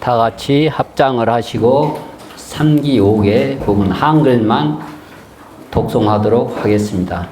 다 같이 합장을 하시고 3기 5개 부분 한글만 독송하도록 하겠습니다.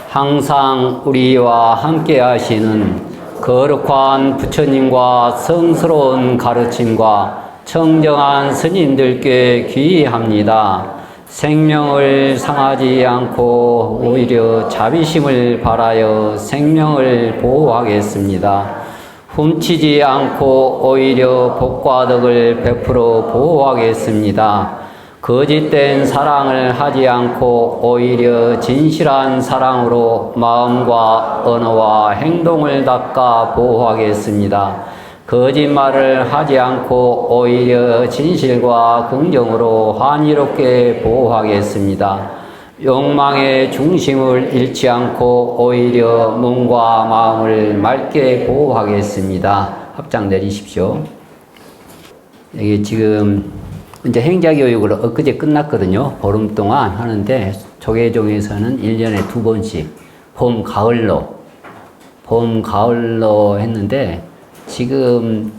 항상 우리와 함께 하시는 거룩한 부처님과 성스러운 가르침과 청정한 스님들께 귀의합니다. 생명을 상하지 않고 오히려 자비심을 발하여 생명을 보호하겠습니다. 훔치지 않고 오히려 복과 덕을 베풀어 보호하겠습니다. 거짓된 사랑을 하지 않고 오히려 진실한 사랑으로 마음과 언어와 행동을 닦아 보호하겠습니다. 거짓말을 하지 않고 오히려 진실과 긍정으로 환희롭게 보호하겠습니다. 욕망의 중심을 잃지 않고 오히려 몸과 마음을 맑게 보호하겠습니다. 합장 내리십시오. 여기 지금 이제 행자교육을 엊그제 끝났거든요. 보름 동안 하는데 조계종에서는 1년에 2번씩 봄, 가을로 했는데 지금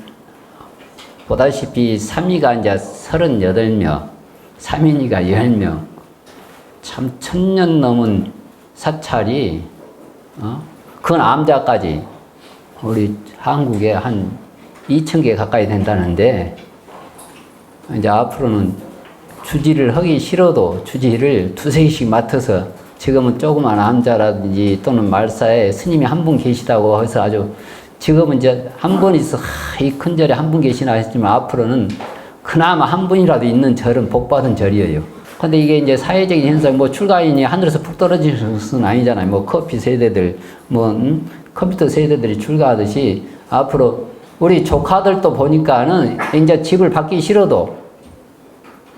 보다시피 3위가 이제 38명, 3인이가 10명, 참 1000년 넘은 사찰이, 그 남자까지 우리 한국에 한 2000개 가까이 된다는데, 이제 앞으로는 주지를 하기 싫어도 주지를 2-3개씩 맡아서 지금은 조그만 암자라든지 또는 말사에 스님이 한 분 계시다고 해서 아주 지금은 이제 한 분 있어, 이 큰 절에 한 분 계시나 했지만 앞으로는 그나마 한 분이라도 있는 절은 복받은 절이에요. 근데 이게 이제 사회적인 현상, 뭐 출가인이 하늘에서 푹 떨어지는 것은 아니잖아요. 뭐 커피 세대들, 컴퓨터 세대들이 출가하듯이 앞으로 우리 조카들도 보니까는 이제 집을 받기 싫어도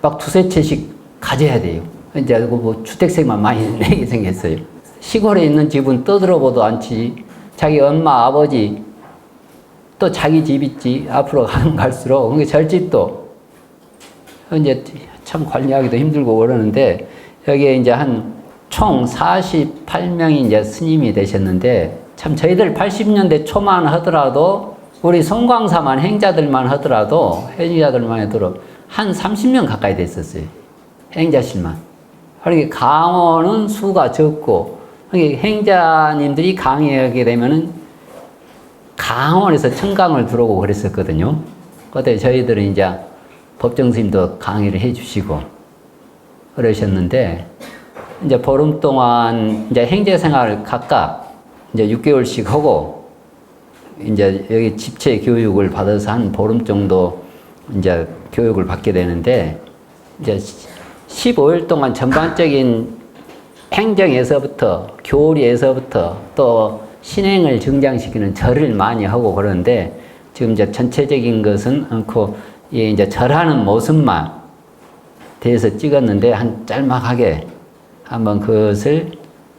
막 2-3채씩 가져야 돼요. 이제 뭐 주택세만 많이 내게 생겼어요. 시골에 있는 집은 떠들어보도 않지. 자기 엄마, 아버지, 또 자기 집 있지. 앞으로 가면 갈수록. 그러니까 절집도 이제 참 관리하기도 힘들고 그러는데, 여기에 이제 한 총 48명이 이제 스님이 되셨는데, 참 저희들 80년대 초만 하더라도, 우리 송광사만 행자들만 하더라도, 행자들만 해도 한 30명 가까이 됐었어요. 행자실만. 그러니까 강원은 수가 적고, 그러니까 행자님들이 강의하게 되면은 강원에서 청강을 들어오고 그랬었거든요. 그때 저희들은 이제 법정스님도 강의를 해주시고 그러셨는데, 이제 보름 동안 이제 행제생활을 각각 이제 6개월씩 하고, 이제 여기 집체 교육을 받아서 한 보름 정도 이제 교육을 받게 되는데, 이제 15일 동안 전반적인 행정에서부터 교리에서부터 또 신행을 증장시키는 절을 많이 하고 그러는데, 지금 이제 전체적인 것은 않고 이제 절하는 모습만 대해서 찍었는데, 한 짤막하게 한번 그것을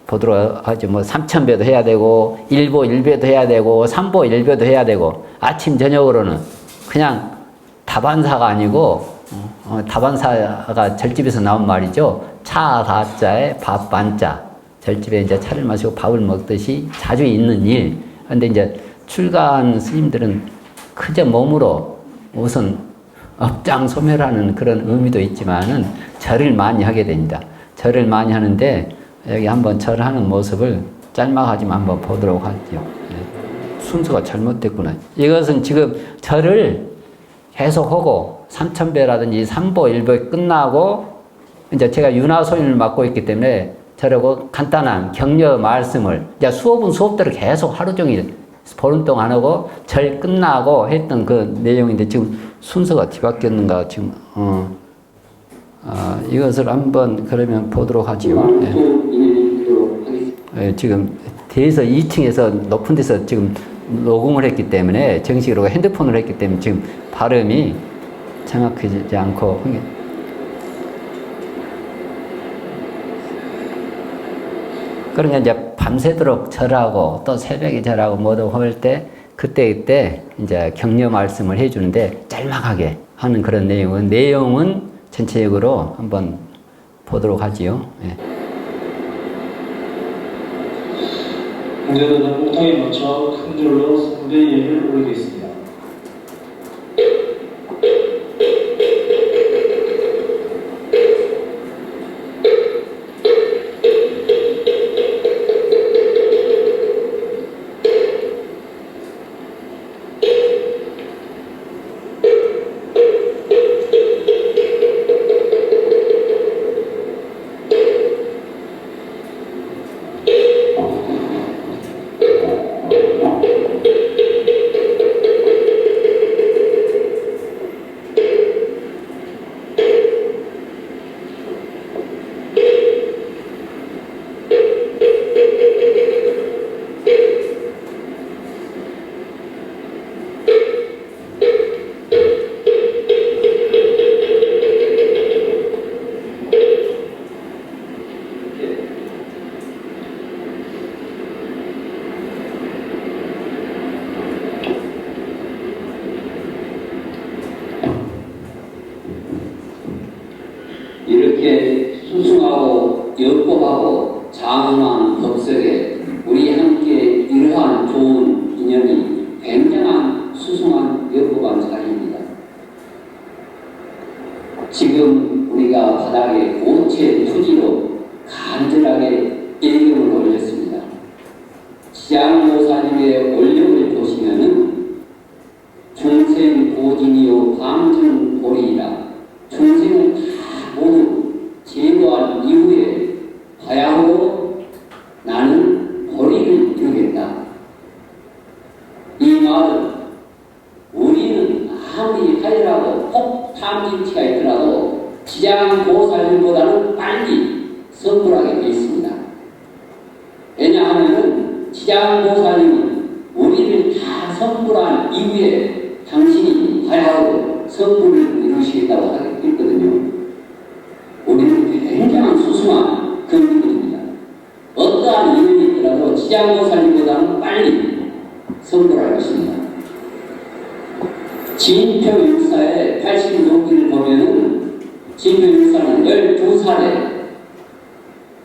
보도록 하죠. 뭐 3000배도 해야 되고, 1보 1배도 해야 되고, 3보 1배도 해야 되고, 아침 저녁으로는 그냥 다반사가 아니고, 다반사가 절집에서 나온 말이죠. 차 다자에 밥 반자. 절집에 이제 차를 마시고 밥을 먹듯이 자주 있는 일. 근데 이제 출가한 스님들은 그저 몸으로 우선 업장 소멸하는 그런 의미도 있지만은 절을 많이 하게 됩니다. 절을 많이 하는데, 여기 한번 절하는 모습을 짤막하지만 한번 보도록 하죠. 순서가 잘못됐구나. 이것은 지금 절을 계속하고 3000배라든지 3보 1보 끝나고, 이제 제가 윤화소인을 맡고 있기 때문에 저러고 간단한 격려 말씀을, 이제 수업은 수업대로 계속 하루 종일 보름 동안 하고 절 끝나고 했던 그 내용인데, 지금 순서가 뒤바뀌었는가 지금 이것을 한번 그러면 보도록 하지요. 네. 지금 대에서 2층에서 높은 데서 지금 녹음을 했기 때문에, 정식으로 핸드폰으로 했기 때문에 지금 발음이 정확하지 않고, 그러니까 이제 밤새도록 절하고 또 새벽에 절하고 뭐도 할 때 그때 이제 격려 말씀을 해주는데, 짤막하게 하는 그런 내용은 전체적으로 한번 보도록 하지요. 예. 공제는 목통에 맞춰 큰 줄로 3대 예를 올리겠습니다. 이렇게 수승하고 연복하고 장엄한 법석에 우리 함께 이러한 좋은 인연이 굉장한 수승한 연복한 자리입니다. 지금 우리가 바닥에 오체 투지로 간절하게 예경을 올렸습니다. 지장보살님의 원력을 보시면은 중생 보진이요 방증보리이라, 중생을 다 모두 제거한 이후에 바야흐로 나는 보리를 이루겠다. 이 말은 우리는 아무리 하더라도 혹탐진치가 있더라도 지장보살님보다는 빨리 성불하게 되어 있습니다. 왜냐하면 지장보살님은 우리를 다 성불한 이후에 당신이 바야흐로 성불을 이루시겠다고 했거든요. 우리는 굉장한 수승한 근기들입니다. 어떠한 인연이 있더라도 지장보살님보다는 빨리 성불할 것입니다. 진표율사의 80노기를 보면은 진표율사는 12살에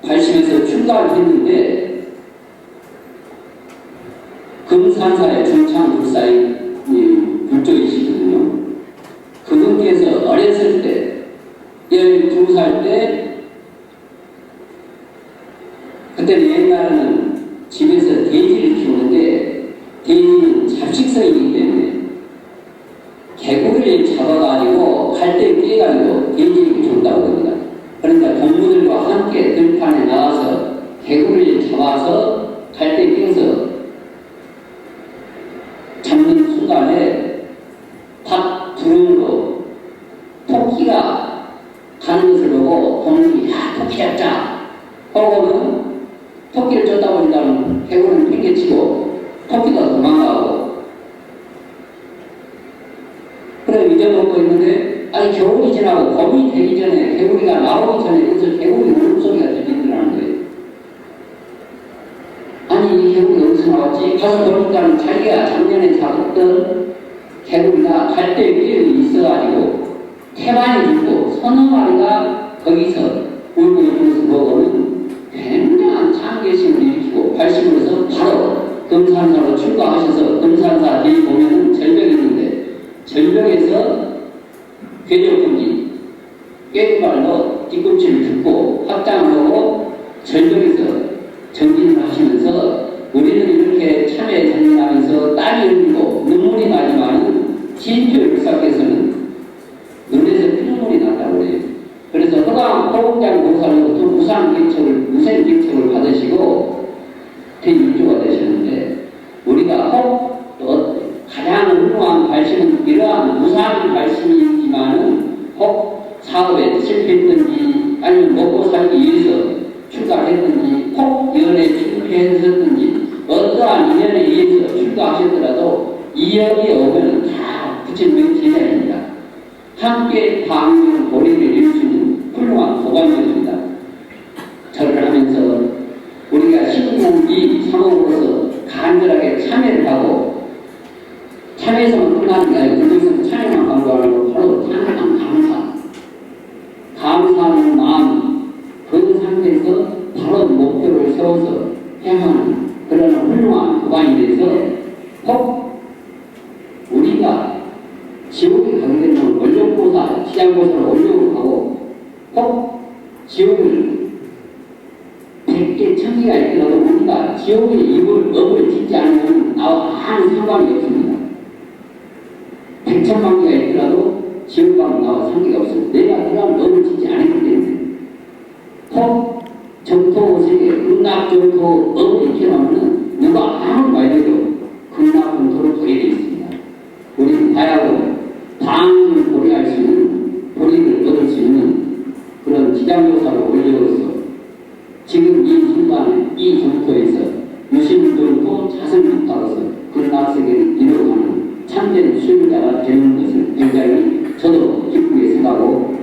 80에서 출가를 했는데 금산사의 중창불사의 불조이시거든요. 그분께서 어렸을 때 12살 때, 그때는 옛날에는 집에서 돼지를 키우는데 돼지는 잡식성이기 때문에 개구리를 잡아가지고 갈대 깨가지고 돼지에게 줬다고 합니다. 그러니까 동무들과 함께 들판에 나와서 개구리를 잡아서 갈대 깨서 잡는 순간에 탁 들어오고 토끼가 가는 것을 보고 동물이 야 토끼 잡자 하고는 토끼를 쫓다 보니까 개구리는 팽개치고 토끼가 도망가고, 그래 잊어먹고 있는데 아니 겨울이 지나고 봄이 되기 전에 개구리가 나오기 전에 여기서 개구리 울음소리가 들리더라는 거예요. 아니 이 개구리 어디서 나왔지? 가서 보니까 자기가 작년에 잡았던 개구리가 갈대 위에 있어가지고 태반이 죽고 서너 마리가 거기서 울고 있는 것을 보고는 굉장한 창개심을 일으키고 발심을 해서 바로 금산사로 출가하셔서 금산사 뒤에 보면은 절벽이 있는데 절벽에서 괴력금지 꾀발로 뒤꿈치를 듣고 합장을 하고 절벽에서 정진을 하시면서 우리는 이렇게 참에 정진하면서 땀이 흘리고 눈물이 나지만 진표율사께서는 눈에서 피눈물이 났다고 해요. 그래서 허광장 보살로부터 무생 개척을 받으시고 대일조가 되셨는데, 우리가 가장 훌륭한 발심은 이러한 무상 발심이지만은 혹 사업에 실패했든지 아니면 먹고 살기 위해서 출가했든지 혹 연애 출가했었든지 어떠한 인연에 의해서 출가하셨더라도 이연이 오면 다 부처님의 제자입니다. 함께 방문 보리를 이룰 수 있는 훌륭한 도감이었습니다. 절을 하면서 우리가 신공기 상업으로서 간절하게 참여를 하고, 참여에서만 끝나는 게 아니고 그중에서 참여만 강조하는 바로 참여만 감사하는 마음, 그 상태에서 바로 목표를 세워서 행하는 그런 훌륭한 도반이 돼서 꼭 우리가 지옥에 가게 되면 원력보사, 시장보사를 원력으로 가고 꼭 지옥을 100개, 1000개가 있더라도 우리가 지옥의 업을 짓지 않으면 나와 아무 상관이 없습니다. 100천만 개가 있더라도 지옥 가면 나와 상관이 없습니다. 내가 그런 업을 짓지 않았기 때문에 꼭 정토세계, 극락정토 업을 익혀놓으면 누가 아무리 말해도 극락정토로 보게 되어 있습니다. 우리는 바야흐로 방을 보리할 수 있는, 보리를 얻을 수 있는 그런 지장조사를 올려서 지금 이 순간에 이 정토에서 유심정토 자성정토로서 극락세계를 이루어가는 참된 수행자가 되는 것을 굉장히 저도 기쁘게 생각하고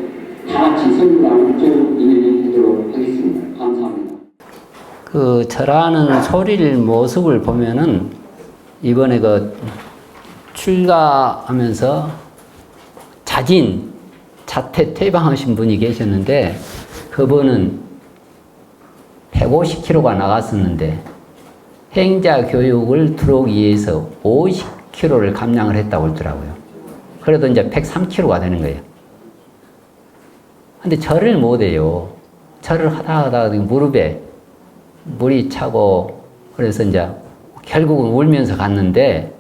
다 같이 선물하는 좋은 인연이 되도록 하겠습니다. 감사합니다. 그 절하는 소리를 모습을 보면은 이번에 그 출가하면서 자퇴 퇴방하신 분이 계셨는데 그분은 150kg가 나갔었는데 행자 교육을 들어오기 위해서 50kg를 감량을 했다고 그러더라고요. 그래도 이제 103kg가 되는 거예요. 근데 절을 못해요. 절을 하다 무릎에 물이 차고 그래서 이제 결국은 울면서 갔는데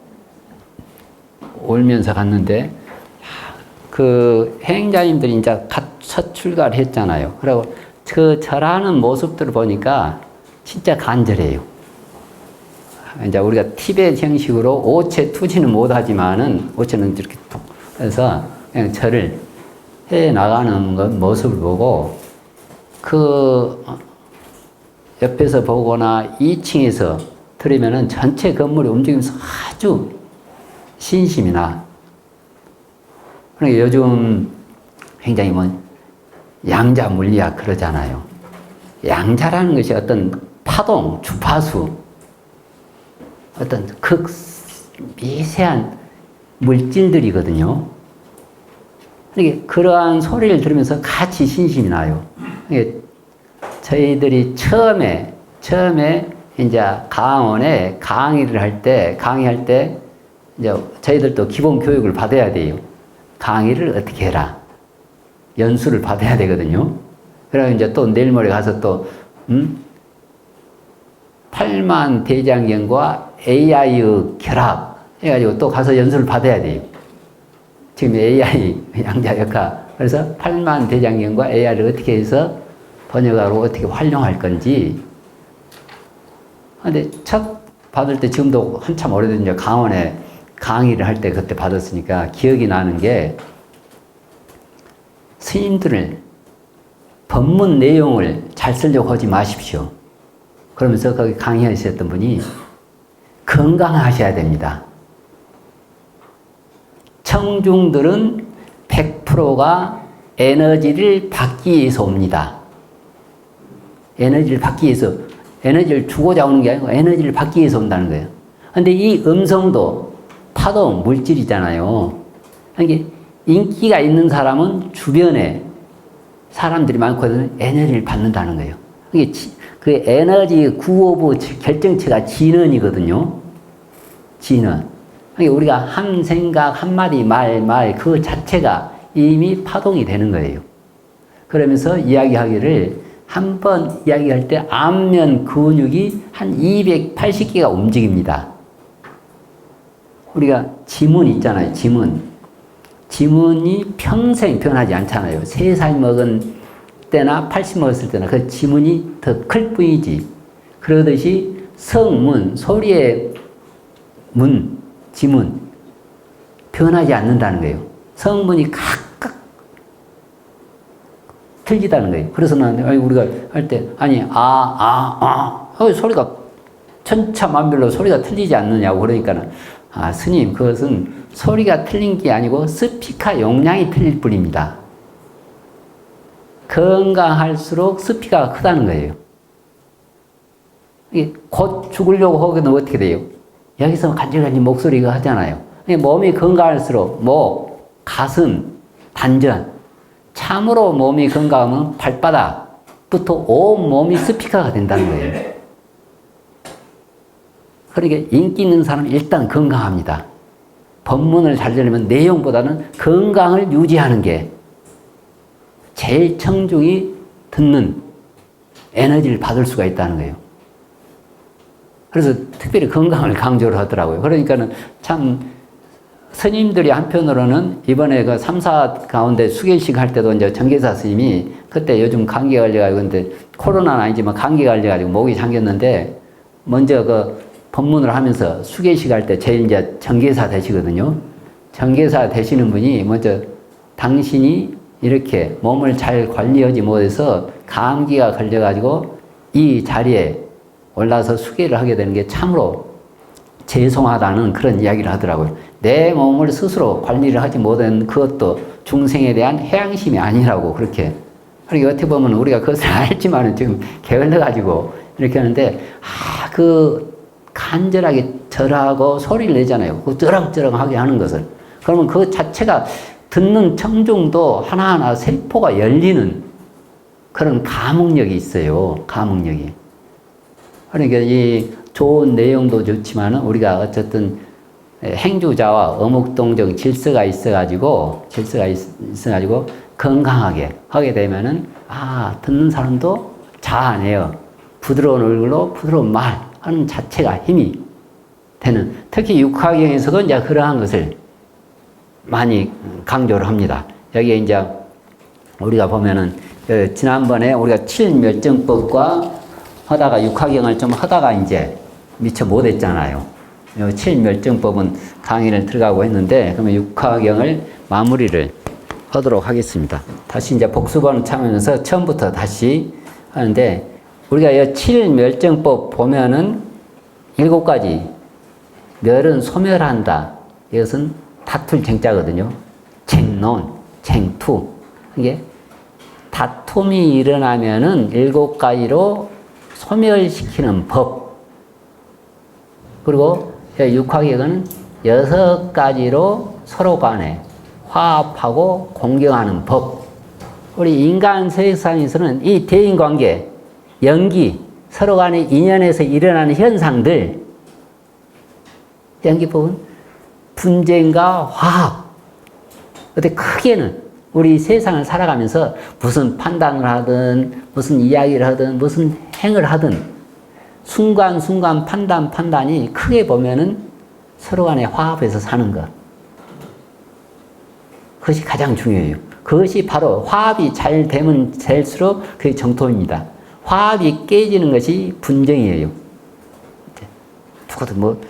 그 행자님들이 이제 첫 출가를 했잖아요. 그리고 그 절하는 모습들을 보니까 진짜 간절해요. 이제 우리가 티벳 형식으로 오체 투지는 못하지만은 오체는 이렇게 툭 해서 그냥 절을 해 나가는 모습을 보고 그 옆에서 보거나 2층에서 들으면은 전체 건물이 움직이면서 아주 신심이 나. 그러니까 요즘 굉장히 양자 물리학 그러잖아요. 양자라는 것이 어떤 파동, 주파수, 어떤 미세한 물질들이거든요. 그러니까 그러한 소리를 들으면서 같이 신심이 나요. 그러니까 저희들이 처음에 이제 강원에 강의할 때 이제 저희들도 기본 교육을 받아야 돼요. 강의를 어떻게 해라. 연수를 받아야 되거든요. 그러면 이제 또 내일 모레 가서 또, 8만 대장경과 AI의 결합 해가지고 또 가서 연수를 받아야 돼요. 지금 AI 양자역학. 그래서 8만 대장경과 AI를 어떻게 해서 번역하고 어떻게 활용할 건지. 근데 첫 받을 때 지금도 한참 오래된 이제 강원에 강의를 할 때 그때 받았으니까 기억이 나는 게 스님들을 법문 내용을 잘 쓰려고 하지 마십시오. 그러면서 거기 강의하셨던 분이 건강하셔야 됩니다. 청중들은 100%가 에너지를 받기 위해서 옵니다. 에너지를 받기 위해서, 에너지를 주고자 오는 게 아니고 에너지를 받기 위해서 온다는 거예요. 근데 이 음성도 파동, 물질이잖아요. 그러니까 인기가 있는 사람은 주변에 사람들이 많거든요. 에너지를 받는다는 거예요. 그 에너지 구호부 결정체가 진언이거든요. 진언. 그러니까 우리가 한 생각, 한마디 말 그 자체가 이미 파동이 되는 거예요. 그러면서 이야기하기를 한 번 이야기할 때 안면 근육이 한 280개가 움직입니다. 우리가 지문 있잖아요. 지문이 평생 변하지 않잖아요. 3살 먹은 때나 80 먹었을 때나 그 지문이 더 클 뿐이지. 그러듯이 성문, 소리의 문, 지문 변하지 않는다는 거예요. 성문이 각각 틀리다는 거예요. 그래서 우리가 할 때 소리가 천차만별로 소리가 틀리지 않느냐고 그러니까는 스님 그것은 소리가 틀린 게 아니고 스피커 용량이 틀릴 뿐입니다. 건강할수록 스피커가 크다는 거예요. 곧 죽으려고 하거든 어떻게 돼요? 여기서 간질간질 목소리가 하잖아요. 몸이 건강할수록 목, 가슴, 단전 참으로 몸이 건강하면 발바닥부터 온 몸이 스피커가 된다는 거예요. 그러니까 인기 있는 사람은 일단 건강합니다. 법문을 잘 들으면 내용보다는 건강을 유지하는 게 제일 청중이 듣는 에너지를 받을 수가 있다는 거예요. 그래서 특별히 건강을 강조를 하더라고요. 그러니까는 참 스님들이 한편으로는 이번에 그 3사 가운데 수계식 할 때도 이제 정계사 스님이 그때 요즘 감기 걸려가지고 근데 코로나는 아니지만 감기 걸려가지고 목이 잠겼는데 먼저 그 법문을 하면서 수계식 할 때 제일 이제 정계사 되시거든요. 정계사 되시는 분이 먼저 당신이 이렇게 몸을 잘 관리하지 못해서 감기가 걸려가지고 이 자리에 올라서 수계를 하게 되는 게 참으로 죄송하다는 그런 이야기를 하더라고요. 내 몸을 스스로 관리를 하지 못한 그것도 중생에 대한 해양심이 아니라고 그렇게. 그러니까 어떻게 보면 우리가 그것을 알지만은 지금 게을러가지고 이렇게 하는데, 간절하게 절하고 소리를 내잖아요. 그 쩌렁쩌렁하게 하는 것을. 그러면 그 자체가 듣는 청중도 하나하나 세포가 열리는 그런 감흥력이 있어요. 감흥력이. 그러니까 이 좋은 내용도 좋지만 우리가 어쨌든 행주자와 어묵동정 질서가 있어가지고 건강하게 하게 되면은 듣는 사람도 자아내요. 부드러운 얼굴로 부드러운 말 하는 자체가 힘이 되는, 특히 육화경에서도 이제 그러한 것을 많이 강조를 합니다. 여기에 이제 우리가 보면은 지난번에 우리가 칠멸정법과 하다가 육화경을 좀 하다가 이제 미처 못했잖아요. 칠멸정법은 강의를 들어가고 했는데, 그러면 육화경을 마무리를 하도록 하겠습니다. 다시 이제 복습원을 참으면서 처음부터 다시 하는데, 우리가 이 칠멸정법 보면은 7가지 멸은 소멸한다. 이것은 다툴 쟁자거든요. 쟁론, 쟁투. 이게 다툼이 일어나면은 7가지로 소멸시키는 법. 그리고 육화경은 6가지로 서로 간에 화합하고 공경하는 법. 우리 인간 세상에서는 이 대인관계, 연기, 서로 간의 인연에서 일어나는 현상들, 연기법은 분쟁과 화합. 근데 크게는 우리 세상을 살아가면서 무슨 판단을 하든, 무슨 이야기를 하든, 무슨 행을 하든, 순간순간 판단이 크게 보면은 서로 간에 화합해서 사는 것. 그것이 가장 중요해요. 그것이 바로 화합이 잘 되면 될수록 그게 정토입니다. 화합이 깨지는 것이 분쟁이에요. 누구도 뭐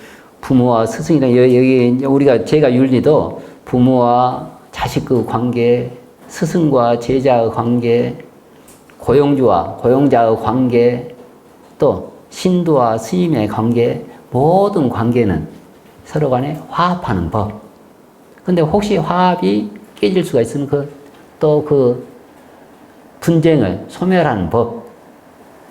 부모와 스승이랑 여기 우리가 제가 윤리도 부모와 자식 그 관계, 스승과 제자의 관계, 고용주와 고용자의 관계, 또 신도와 스님의 관계, 모든 관계는 서로 간에 화합하는 법. 근데 혹시 화합이 깨질 수가 있으면 또 그 분쟁을 소멸하는 법.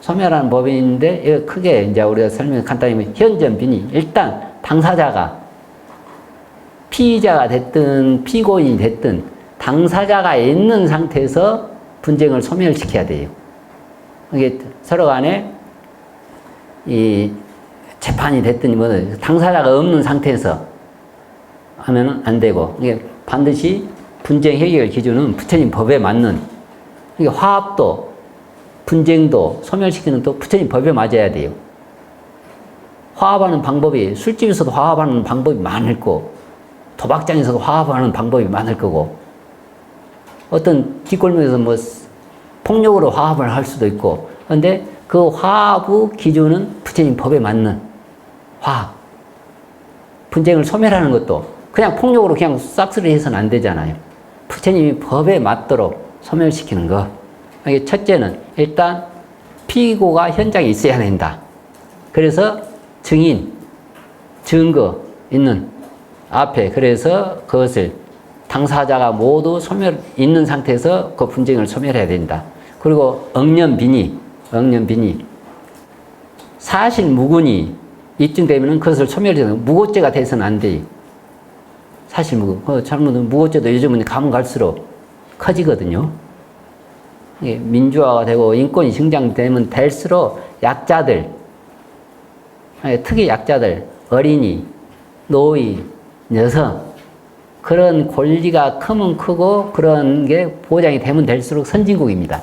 소멸하는 법이 있는데, 크게 이제 우리가 간단히 하면 현전빈이, 일단 당사자가 피의자가 됐든 피고인이 됐든 당사자가 있는 상태에서 분쟁을 소멸시켜야 돼요. 이게 서로 간에 이 재판이 됐든 뭐 당사자가 없는 상태에서 하면은 안 되고, 이게 반드시 분쟁 해결 기준은 부처님 법에 맞는, 이게 화합도 분쟁도 소멸시키는 또 부처님 법에 맞아야 돼요. 화합하는 방법이, 술집에서도 화합하는 방법이 많을 거고, 도박장에서도 화합하는 방법이 많을 거고, 어떤 뒷골목에서 뭐 폭력으로 화합을 할 수도 있고, 그런데 그 화합의 기준은 부처님 법에 맞는 화합. 분쟁을 소멸하는 것도 그냥 폭력으로 그냥 싹쓸이 해서는 안 되잖아요. 부처님이 법에 맞도록 소멸시키는 것. 이게 첫째는 일단 피고가 현장에 있어야 된다. 그래서 증인, 증거 있는 앞에, 그래서 그것을 당사자가 모두 있는 상태에서 그 분쟁을 소멸해야 된다. 그리고 억년빈의. 사실 무근이 입증되면 그것을 소멸해야 된다. 무고죄가 돼서는 안 돼요. 사실 잘못은 무고죄도 요즘은 가면 갈수록 커지거든요. 민주화가 되고 인권이 증장되면 될수록 약자들, 특히 약자들, 어린이, 노인, 여성, 그런 권리가 크면 크고 그런 게 보장이 되면 될수록 선진국입니다.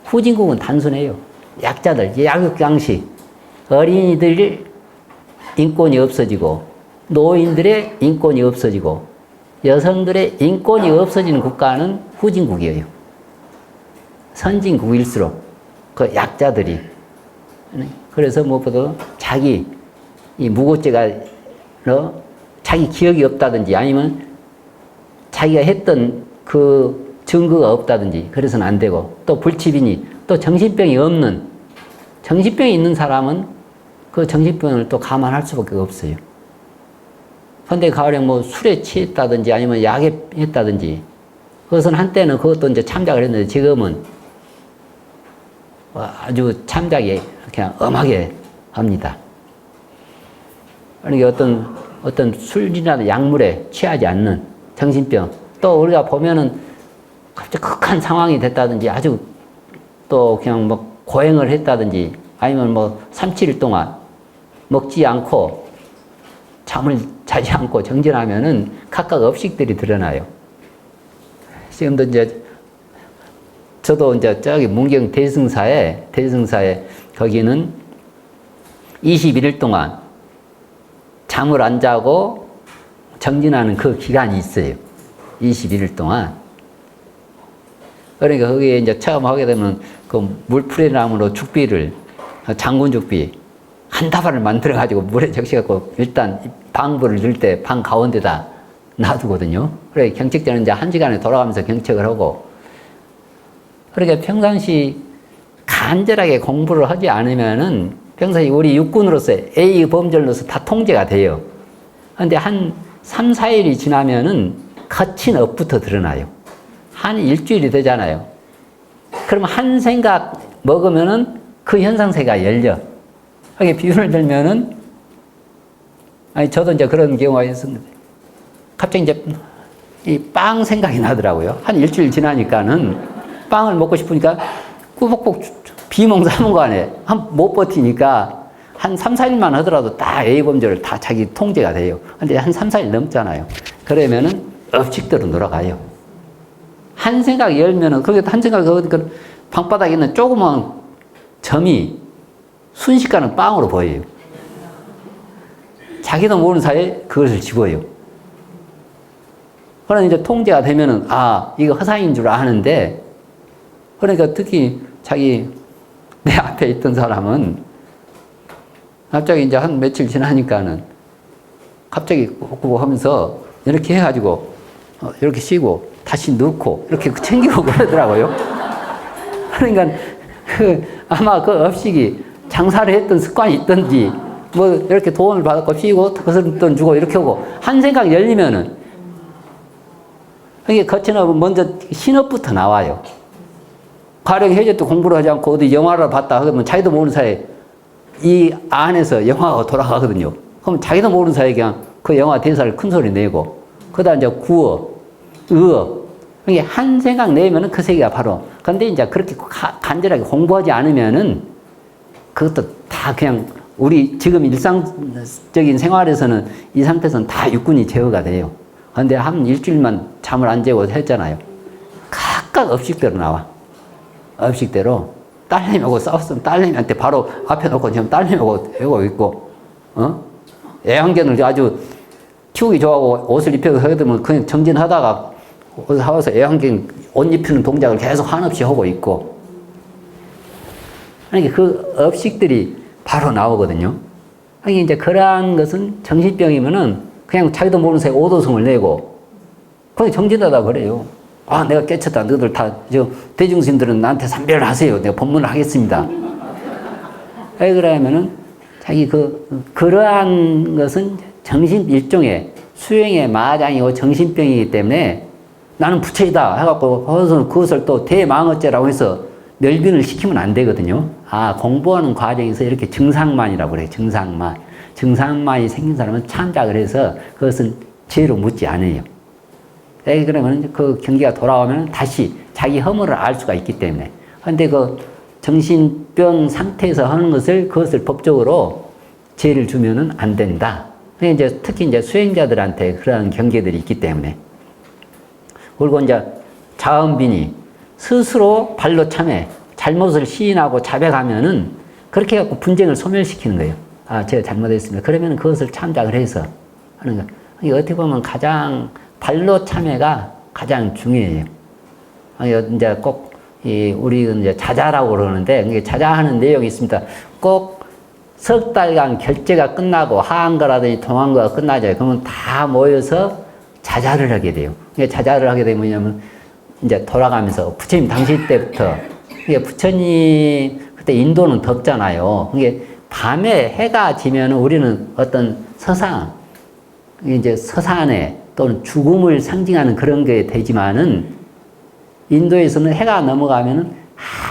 후진국은 단순해요. 약자들, 약육강식, 어린이들 인권이 없어지고, 노인들의 인권이 없어지고, 여성들의 인권이 없어지는 국가는 후진국이에요. 선진국일수록 그 약자들이, 그래서 무엇보다 자기 이 무고죄가 자기 기억이 없다든지 아니면 자기가 했던 그 증거가 없다든지 그래서는 안 되고, 또 불치빈이, 또 정신병이 있는 사람은 그 정신병을 또 감안할 수밖에 없어요. 근데 가령 뭐 술에 취했다든지 아니면 약에 했다든지, 그것은 한때는 그것도 이제 참작을 했는데 지금은 아주 참작이 그냥 엄하게 합니다. 그러니까 어떤 술이나 약물에 취하지 않는 정신병, 또 우리가 보면은 갑자기 극한 상황이 됐다든지 아주 또 그냥 뭐 고행을 했다든지 아니면 뭐 3, 7일 동안 먹지 않고 잠을 자지 않고 정진하면은 각각 업식들이 드러나요. 지금도 이제 저도 이제 저기 문경 대승사에 거기는 21일 동안 잠을 안 자고 정진하는 그 기간이 있어요. 21일 동안. 그러니까 거기에 이제 처음 하게 되면 그 물풀이나무로 죽비를, 장군 죽비, 한 다발을 만들어가지고 물에 적셔갖고 일단 방부를 넣을 때 방 가운데다 놔두거든요. 그래, 경책자는 이제 1시간에 돌아가면서 경책을 하고. 그러니까 평상시 간절하게 공부를 하지 않으면은 평상시 우리 육군으로서 A 범절로서 다 통제가 돼요. 근데 한 3, 4일이 지나면은 거친 업부터 드러나요. 한 일주일이 되잖아요. 그럼 한 생각 먹으면은 그 현상세가 열려. 이게 비유를 들면은, 아니, 저도 이제 그런 경우가 있었는데, 갑자기 이제 이 빵 생각이 나더라고요. 한 일주일 지나니까는 빵을 먹고 싶으니까 꾸벅꾸벅 비몽사몽간에 못 버티니까 한 3, 4일만 하더라도 다 A범절을 다 자기 통제가 돼요. 근데 한 3, 4일 넘잖아요. 그러면은 업식대로 돌아가요. 한 생각 열면은, 그게 한 생각, 그 방바닥에 있는 조그만 점이 순식간에 빵으로 보여요. 자기도 모르는 사이에 그것을 집어요. 그러나 이제 통제가 되면은, 아, 이거 허상인 줄 아는데, 그러니까 특히 내 앞에 있던 사람은 갑자기 이제 한 며칠 지나니까는 갑자기 꾹꾹 하면서 이렇게 해가지고, 이렇게 쉬고, 다시 넣고, 이렇게 챙기고 그러더라고요. 그러니까, 아마 그 업식이 장사를 했던 습관이 있던지, 뭐, 이렇게 도움을 받았고, 쉬고, 그것을 돈 주고, 이렇게 하고, 한 생각 열리면은, 이게 거친 업은 먼저 신업부터 나와요. 가령 해제도 공부를 하지 않고 어디 영화를 봤다 하면 자기도 모르는 사이에 이 안에서 영화가 돌아가거든요. 그럼 자기도 모르는 사이에 그냥 그 영화 대사를 큰 소리 내고, 그 다음 이제 구어, 의어. 이게 한 생각 내면은 그 세계가 바로. 근데 이제 그렇게 간절하게 공부하지 않으면은 그것도 다 그냥 우리 지금 일상적인 생활에서는 이 상태에서는 다 육군이 제어가 돼요. 근데 한 일주일만 잠을 안 재고 했잖아요. 각각 업식대로 나와. 업식대로. 딸내미하고 싸웠으면 딸내미한테 바로 앞에 놓고 지금 딸내미하고 애고 있고, 애완견을 아주 키우기 좋아하고 옷을 입혀서 하게 되면 그냥 정진하다가 옷을 사와서 애완견 옷 입히는 동작을 계속 한없이 하고 있고. 그러니까 그 업식들이 바로 나오거든요. 그러니까 이제 그러한 것은 정신병이면은 그냥 자기도 모르는 사이에 오도성을 내고, 그냥 정진하다 그래요. 아, 내가 깨쳤다. 너희들 다, 대중스님들은 나한테 삼별을 하세요. 내가 법문을 하겠습니다. 왜 그러냐면은, 자기 그러한 것은 일종의 수행의 마장이고 정신병이기 때문에 나는 부처이다 해갖고, 그것을 또 대망어죄라고 해서 멸빈을 시키면 안 되거든요. 아, 공부하는 과정에서 이렇게 증상만이라고 그래요. 증상만. 증상만이 생긴 사람은 참작을 해서 그것은 죄로 묻지 않아요. 그러면 그 경기가 돌아오면 다시 자기 허물을 알 수가 있기 때문에. 근데 그 정신병 상태에서 하는 그것을 법적으로 죄를 주면은 안 된다. 이제 특히 이제 수행자들한테 그런 경계들이 있기 때문에. 그리고 이제 자은빈이 스스로 발로 참회, 잘못을 시인하고 자백하면은 그렇게 해갖고 분쟁을 소멸시키는 거예요. 아, 제가 잘못했습니다. 그러면 그것을 참작을 해서 하는 거. 이게 어떻게 보면 가장 발로 참회가 가장 중요해요. 이제 꼭, 우리 이제 자자라고 그러는데, 이게 자자하는 내용이 있습니다. 꼭 석 달간 결제가 끝나고 하한거라든지 동한거가 끝나죠. 그러면 다 모여서 자자를 하게 돼요. 이게 자자를 하게 되면 뭐냐면, 이제 돌아가면서 부처님 당시 때부터, 이게 부처님, 그때 인도는 덥잖아요. 이게 밤에 해가 지면 우리는 어떤 서상, 이제 서산에 또는 죽음을 상징하는 그런 게 되지만은 인도에서는 해가 넘어가면은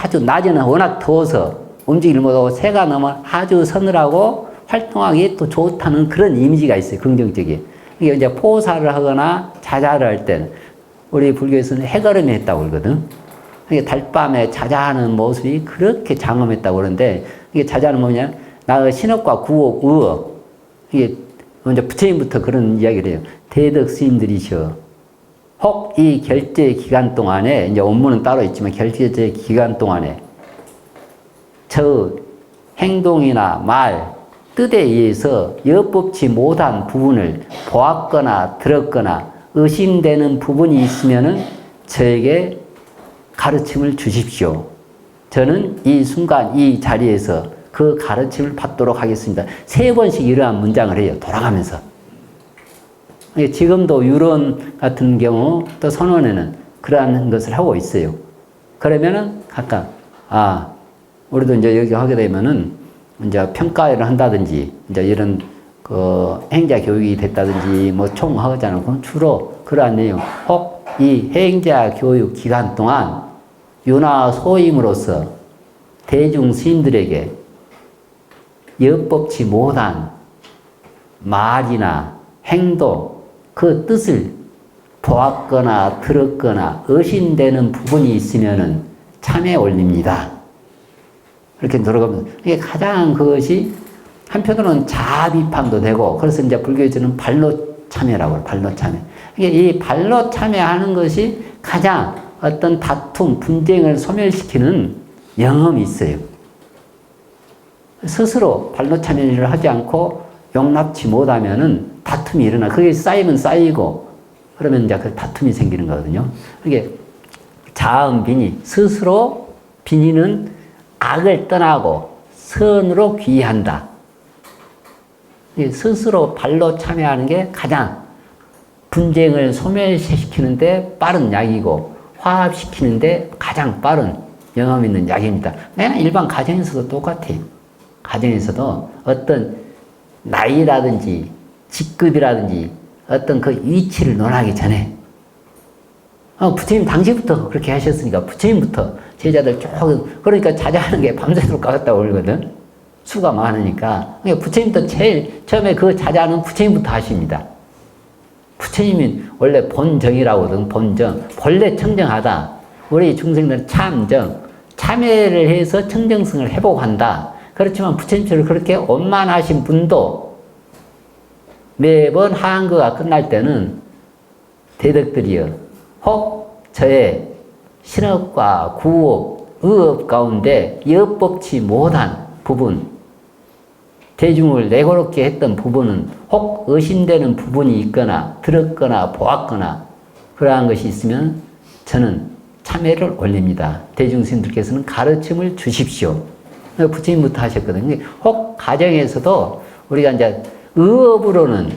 아주 낮에는 워낙 더워서 움직이를 못하고 새가 넘어 아주 서늘하고 활동하기 또 좋다는 그런 이미지가 있어요. 긍정적인. 이게 이제 포사를 하거나 자자를 할 때는 우리 불교에서는 해걸음이 했다고 그러거든. 그러니까 달밤에 자자하는 모습이 그렇게 장엄했다고 그러는데, 이게 자자는 뭐냐? 나의 신업과 구업, 의업. 이게 먼저 부처님부터 그런 이야기를 해요. 대덕 스님들이셔. 혹 이 결제 기간 동안에, 이제 원문은 따로 있지만 결제 기간 동안에 저 행동이나 말, 뜻에 의해서 엿법치 못한 부분을 보았거나 들었거나 의심되는 부분이 있으면은 저에게 가르침을 주십시오. 저는 이 순간 이 자리에서 그 가르침을 받도록 하겠습니다. 3번씩 이러한 문장을 해요. 돌아가면서. 지금도 유론 같은 경우 또 선원에는 그러한 것을 하고 있어요. 그러면은 각각 우리도 이제 여기 하게 되면은 이제 평가를 한다든지 이제 이런 그 행자 교육이 됐다든지 뭐 총하잖아요. 그럼 주로 그러한 내용. 혹 이 행자 교육 기간 동안 유나 소임으로서 대중 스님들에게 엿법치 못한 말이나 행동, 그 뜻을 보았거나 들었거나 의심되는 부분이 있으면은 참에 올립니다. 이렇게 들어가면서 이게 가장 그것이 한편으로는 자비판도 되고, 그래서 이제 불교에서는 발로 참여라고 해요. 발로 참여. 이게 이 발로 참여하는 것이 가장 어떤 다툼, 분쟁을 소멸시키는 영험이 있어요. 스스로 발로 참여를 하지 않고 용납치 못하면은 다툼이 일어나. 그게 쌓이면 쌓이고, 그러면 이제 그 다툼이 생기는 거거든요. 이게 자음 비니, 스스로 비니는 악을 떠나고 선으로 귀의한다. 스스로 발로 참여하는 게 가장 분쟁을 소멸시키는데 빠른 약이고 화합시키는데 가장 빠른 영험 있는 약입니다. 그냥 일반 가정에서도 똑같아요. 가정에서도 어떤 나이라든지 직급이라든지 어떤 그 위치를 논하기 전에 부처님 당시부터 그렇게 하셨으니까 부처님부터 제자들 조금, 그러니까 자자하는 게 밤새도록 가겠다고 그러거든. 수가 많으니까. 그러니까 부처님도 제일 처음에 그 자자는 부처님부터 하십니다. 부처님이 원래 본정이라고 하거든. 본정. 본래 청정하다. 우리 중생들은 참정. 참회를 해서 청정성을 회복한다. 그렇지만 부처님처럼 그렇게 원만하신 분도 매번 하한거가 끝날 때는 대덕들이여 혹 저의 신업과 구업, 의업 가운데 엿법치 못한 부분, 대중을 내고롭게 했던 부분은 혹 의심되는 부분이 있거나 들었거나 보았거나 그러한 것이 있으면 저는 참회를 올립니다. 대중스님들께서는 가르침을 주십시오. 부처님부터 하셨거든요. 혹 가정에서도 우리가 이제 의업으로는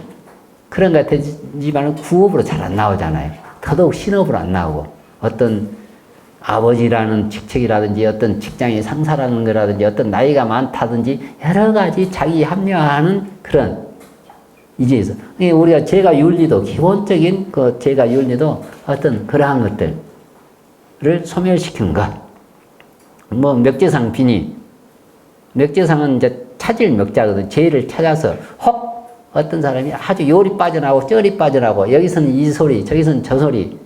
그런 것 같지만 구업으로 잘 안 나오잖아요. 더더욱 신업으로 안 나오고 어떤 아버지라는 직책이라든지 어떤 직장의 상사라는 거라든지 어떤 나이가 많다든지 여러 가지 자기 합리화하는 그런 이제에서 우리가 제가 윤리도 기본적인 그 제가 윤리도 어떤 그러한 것들을 소멸시키는 것. 뭐 멱제상 비니 멱제상은 이제 찾을 멱자거든. 죄를 찾아서 혹 어떤 사람이 아주 요리 빠져나오고 쩔이 빠져나오고 여기서는 이 소리 저기서는 저 소리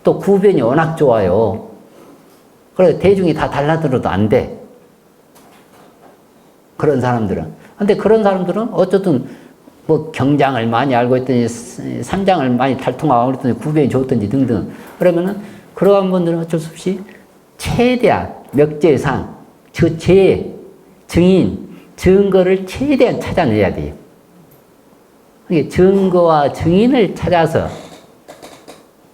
또 구변이 워낙 좋아요. 그래서 대중이 다 달라들어도 안 돼. 그런 사람들은. 근데 그런 사람들은 어쨌든 뭐 경장을 많이 알고 있더니 삼장을 많이 탈통하고 그랬더니 구변이 좋던지 등등. 그러면은 그러한 분들은 어쩔 수 없이 최대한 멱제상 그 죄 증인 증거를 최대한 찾아내야 돼요. 이게 증거와 증인을 찾아서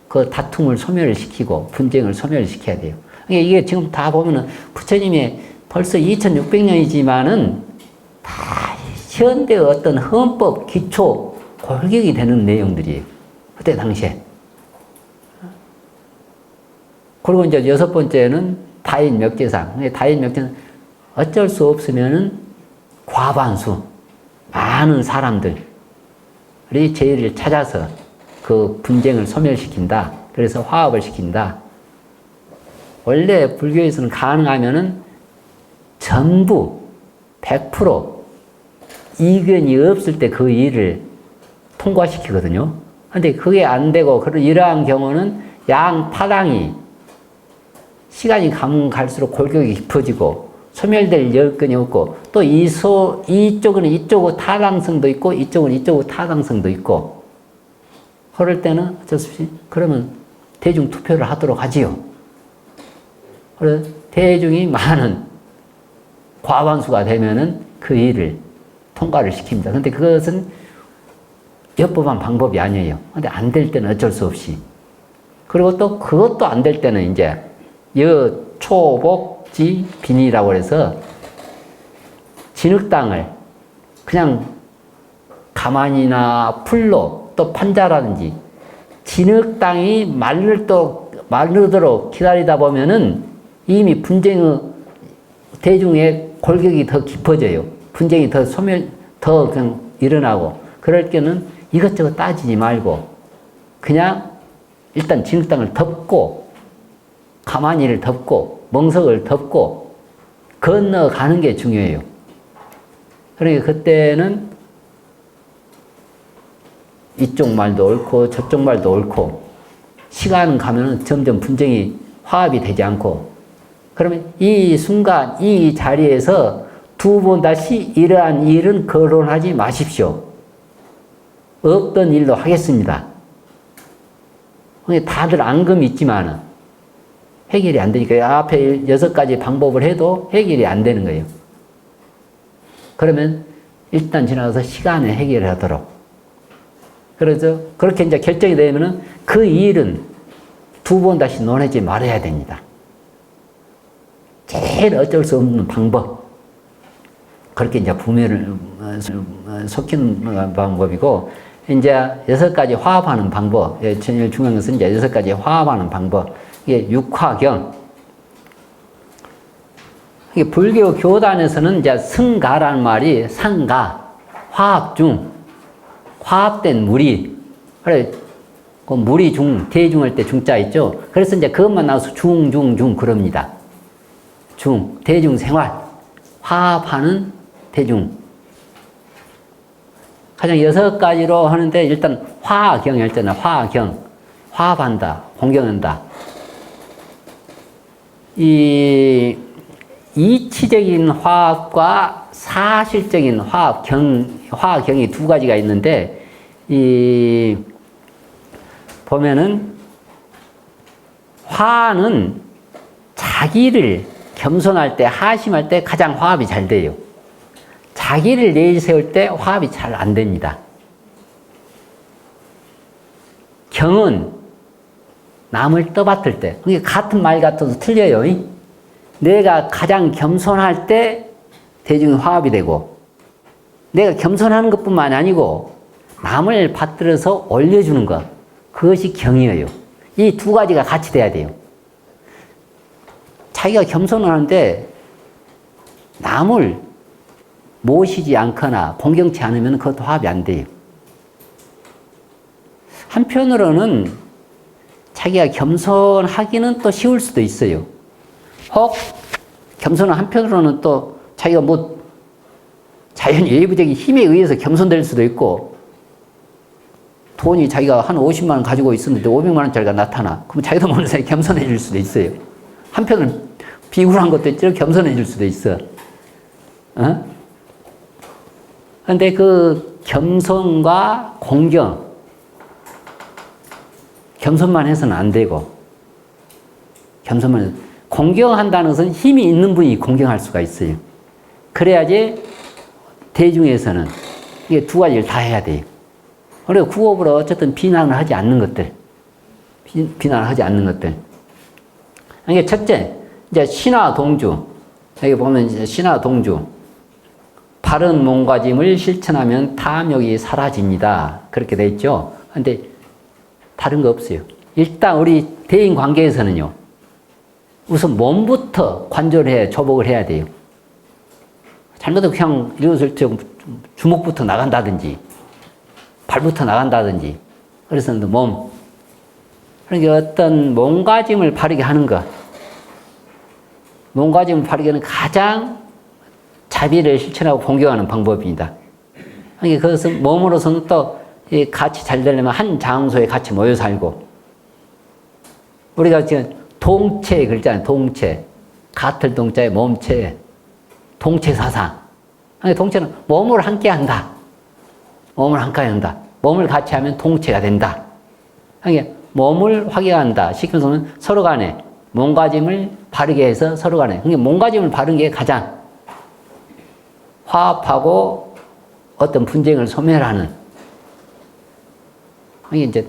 그 다툼을 소멸시키고 분쟁을 소멸시켜야 돼요. 이게 지금 다 보면은 부처님의 벌써 2600년이지만은 다 현대의 어떤 헌법 기초 골격이 되는 내용들이에요. 그때 당시에. 그리고 이제 6번째는 다인 멱제상. 다인 멱제는 어쩔 수 없으면은 과반수, 많은 사람들이 제의를 찾아서 그 분쟁을 소멸시킨다. 그래서 화합을 시킨다. 원래 불교에서는 가능하면은 전부 100% 이견이 없을 때 그 일을 통과시키거든요. 근데 그게 안 되고 이러한 경우는 양 타당이 시간이 가면 갈수록 골격이 깊어지고 소멸될 여건이 없고 또 이쪽은 이쪽으로 타당성도 있고 이쪽은 이쪽으로 타당성도 있고 그럴 때는 어쩔 수 없이 그러면 대중 투표를 하도록 하지요. 그래서 대중이 많은 과반수가 되면은 그 일을 통과를 시킵니다. 근데 그것은 엽법한 방법이 아니에요. 근데 안 될 때는 어쩔 수 없이. 그리고 또 그것도 안 될 때는 이제 여초복지 빈이라고 해서 진흙땅을 그냥 가만히나 풀로 또 판자라든지 진흙땅이 마르도록 기다리다 보면은 이미 대중의 골격이 더 깊어져요. 분쟁이 더 그냥 일어나고 그럴 때는 이것저것 따지지 말고 그냥 일단 진흙땅을 덮고 가만히를 덮고 멍석을 덮고 건너가는 게 중요해요. 그러니까 그때는 이쪽 말도 옳고 저쪽 말도 옳고 시간 가면 점점 분쟁이 화합이 되지 않고 그러면 이 순간 이 자리에서 두 번 다시 이러한 일은 거론하지 마십시오. 없던 일로 하겠습니다. 다들 앙금이 있지만은 해결이 안 되니까 앞에 6가지 방법을 해도 해결이 안 되는 거예요. 그러면 일단 지나가서 시간에 해결을 하도록. 그래서 그렇게 이제 결정이 되면은 그 일은 두 번 다시 논하지 말아야 됩니다. 제일 어쩔 수 없는 방법. 그렇게 이제 부면을 속이는 방법이고, 이제 6가지 화합하는 방법. 제일 중요한 것은 이제 6가지 화합하는 방법. 이게 육화경. 이게 불교 교단에서는 이제 승가라는 말이 상가, 화합 중, 화합된 무리. 그래, 그 무리 중, 대중할 때 중자 있죠? 그래서 이제 그것만 나와서 중 그럽니다. 대중 생활, 화합하는 대중. 가장 6가지로 하는데 일단 화경일 때는 화경, 화합한다, 공경한다. 이 이치적인 화합과 사실적인 화경이 두 가지가 있는데, 보면은 화는 자기를 겸손할 때, 하심할 때 가장 화합이 잘 돼요. 자기를 내세울 때 화합이 잘 안 됩니다. 경은 남을 떠받들 때, 그러니까 같은 말 같아도 틀려요. 내가 가장 겸손할 때 대중이 화합이 되고, 내가 겸손하는 것뿐만 아니고 남을 받들어서 올려주는 것, 그것이 경이에요. 이 두 가지가 같이 돼야 돼요. 자기가 겸손을 하는데 남을 모시지 않거나 공경치 않으면 그것도 화합이 안 돼요. 한편으로는 자기가 겸손하기는 또 쉬울 수도 있어요. 혹 겸손은 한편으로는 또 자기가 뭐 자연 외부적인 힘에 의해서 겸손될 수도 있고, 돈이 자기가 한 50만 원 가지고 있었는데 500만 원짜리가 나타나. 그럼 자기도 모르는 사이에 겸손해질 수도 있어요. 한편은 비굴한 것도 있지만 겸손해질 수도 있어. 근데 그 겸손과 공경, 겸손만 해서는 안 되고, 공경한다는 것은 힘이 있는 분이 공경할 수가 있어요. 그래야지 대중에서는 이게 두 가지를 다 해야 돼요. 그리고 구업으로 어쨌든 비난을 하지 않는 것들. 이게 첫째, 이제 신화동주. 여기 보면 이제 신화동주. 바른 몸가짐을 실천하면 탐욕이 사라집니다. 그렇게 돼 있죠. 근데 다른 거 없어요. 일단 우리 대인 관계에서는요, 우선 몸부터 관절해, 조복을 해야 돼요. 잘못하면 그냥 이것을 주먹부터 나간다든지, 발부터 나간다든지, 그래서 몸. 그러니까 어떤 몸가짐을 바르게 하는 것. 몸가짐을 바르게 하는 가장 자비를 실천하고 공경하는 방법입니다. 그러니까 그것은 몸으로서는 또 같이 잘 되려면 한 장소에 같이 모여 살고, 우리가 지금 동체 그랬잖아요. 동체. 같을 동자에 몸체. 동체 사상. 동체는 몸을 함께 한다. 몸을 함께 한다. 몸을 같이 하면 동체가 된다. 몸을 확인한다. 시키면서는 서로 간에 몸가짐을 바르게 해서 서로 간에. 몸가짐을 바른 게 가장 화합하고 어떤 분쟁을 소멸하는. 이게 이제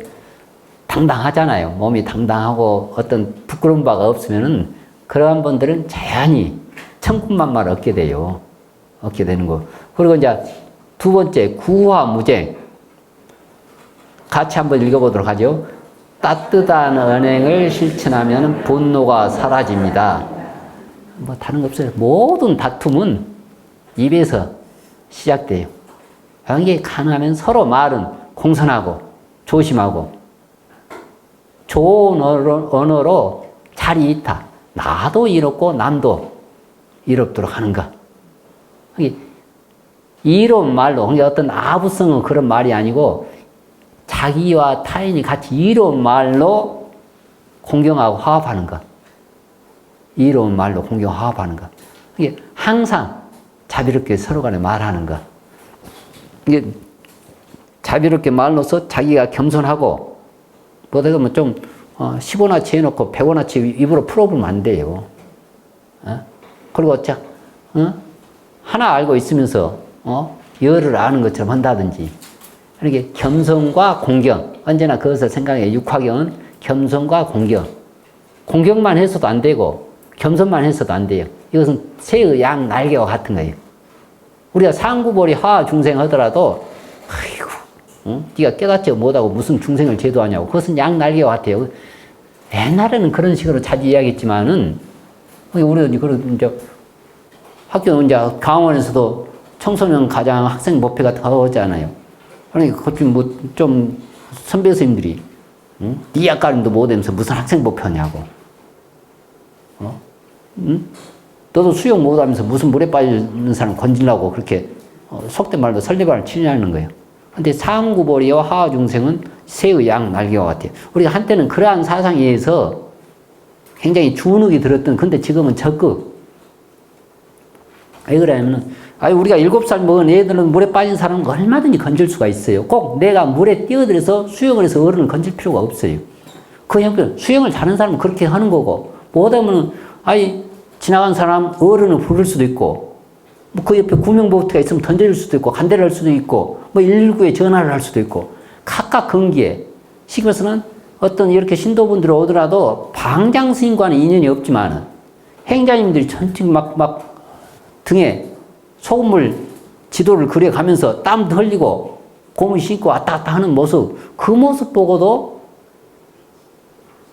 당당하잖아요. 몸이 당당하고 어떤 부끄러운 바가 없으면은 그러한 분들은 자연히 천군만마를 얻게 돼요. 얻게 되는 거. 그리고 이제 두 번째, 구화무쟁. 같이 한번 읽어보도록 하죠. 따뜻한 언행을 실천하면 분노가 사라집니다. 뭐 다른 거 없어요. 모든 다툼은 입에서 시작돼요. 이게 가능하면 서로 말은 공손하고 조심하고 좋은 언어로 잘 이타. 나도 이롭고 남도 이롭도록 하는가. 이로운 말로, 어떤 아부성은 그런 말이 아니고 자기와 타인이 같이 이로운 말로 공경하고 화합하는가. 이로운 말로 공경 화합하는가. 이게 항상 자비롭게 서로 간에 말하는가. 이게 자비롭게 말로서 자기가 겸손하고 뭐다 보면 좀 10원어치 해놓고 100원어치 입으로 풀어보면 안 돼요. 그리고 하나 알고 있으면서 열을 아는 것처럼 한다든지. 이렇게 겸손과 공경. 언제나 그것을 생각해. 육화경은 겸손과 공경. 공경만 해서도 안 되고 겸손만 해서도 안 돼요. 이것은 새의 양 날개와 같은 거예요. 우리가 상구보리 화화 중생 하더라도 아이고, 네가 깨닫지 못하고 무슨 중생을 제도하냐고. 그것은 양 날개와 같아요. 옛날에는 그런 식으로 자주 이야기했지만은 우리는 그런 이제 학교 이제 강원에서도 청소년 가장 학생 목표 같은 거 하잖아요. 그러니까 그것 좀 선배 선생님들이 네 약간도 못하면서 무슨 학생 목표냐고. 너도 수영 못하면서 무슨 물에 빠지는 사람 건지려고 그렇게 속된 말로 설레발을 치냐는 거예요. 근데 상구보리와 하하중생은 새의 양 날개와 같아요. 우리가 한때는 그러한 사상에 의해서 굉장히 주눅이 들었던, 근데 지금은 적극. 왜 그러냐면은, 우리가 7살 먹은 애들은 물에 빠진 사람은 얼마든지 건질 수가 있어요. 꼭 내가 물에 뛰어들어서 수영을 해서 어른을 건질 필요가 없어요. 그 형편, 수영을 잘하는 사람은 그렇게 하는 거고, 못하면은, 지나간 사람 어른을 부를 수도 있고, 뭐 그 옆에 구명보트가 있으면 던져줄 수도 있고, 간대를 할 수도 있고, 뭐 119에 전화를 할 수도 있고, 각각 근기에, 시기에서는 어떤 이렇게 신도분들이 오더라도 방장 스님과는 인연이 없지만은, 행자님들이 전체 막 등에 소금물 지도를 그려가면서 땀도 흘리고 고무 신고 왔다 갔다 하는 모습, 그 모습 보고도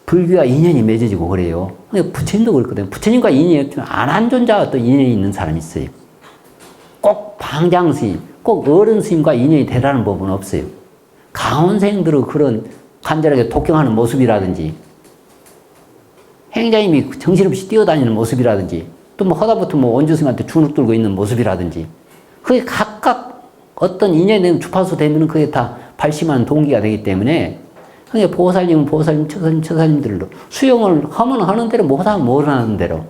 불교와 인연이 맺어지고 그래요. 부처님도 그렇거든요. 부처님과 인연이 없지만 안한존자와 또 인연이 있는 사람이 있어요. 꼭 방장 스님, 꼭 어른 스님과 인연이 되라는 법은 없어요. 강원생들의 그런 간절하게 독경하는 모습이라든지, 행자님이 정신없이 뛰어다니는 모습이라든지, 또 뭐 하다부터 뭐 원주스님한테 주눅 들고 있는 모습이라든지, 그게 각각 어떤 인연이 되면 주파수 되면 그게 다 발심하는 동기가 되기 때문에, 그러니까 보살님은 보살님, 처사님, 처사님들로 수용을 하면 하는 대로, 못하면 못 하는 대로.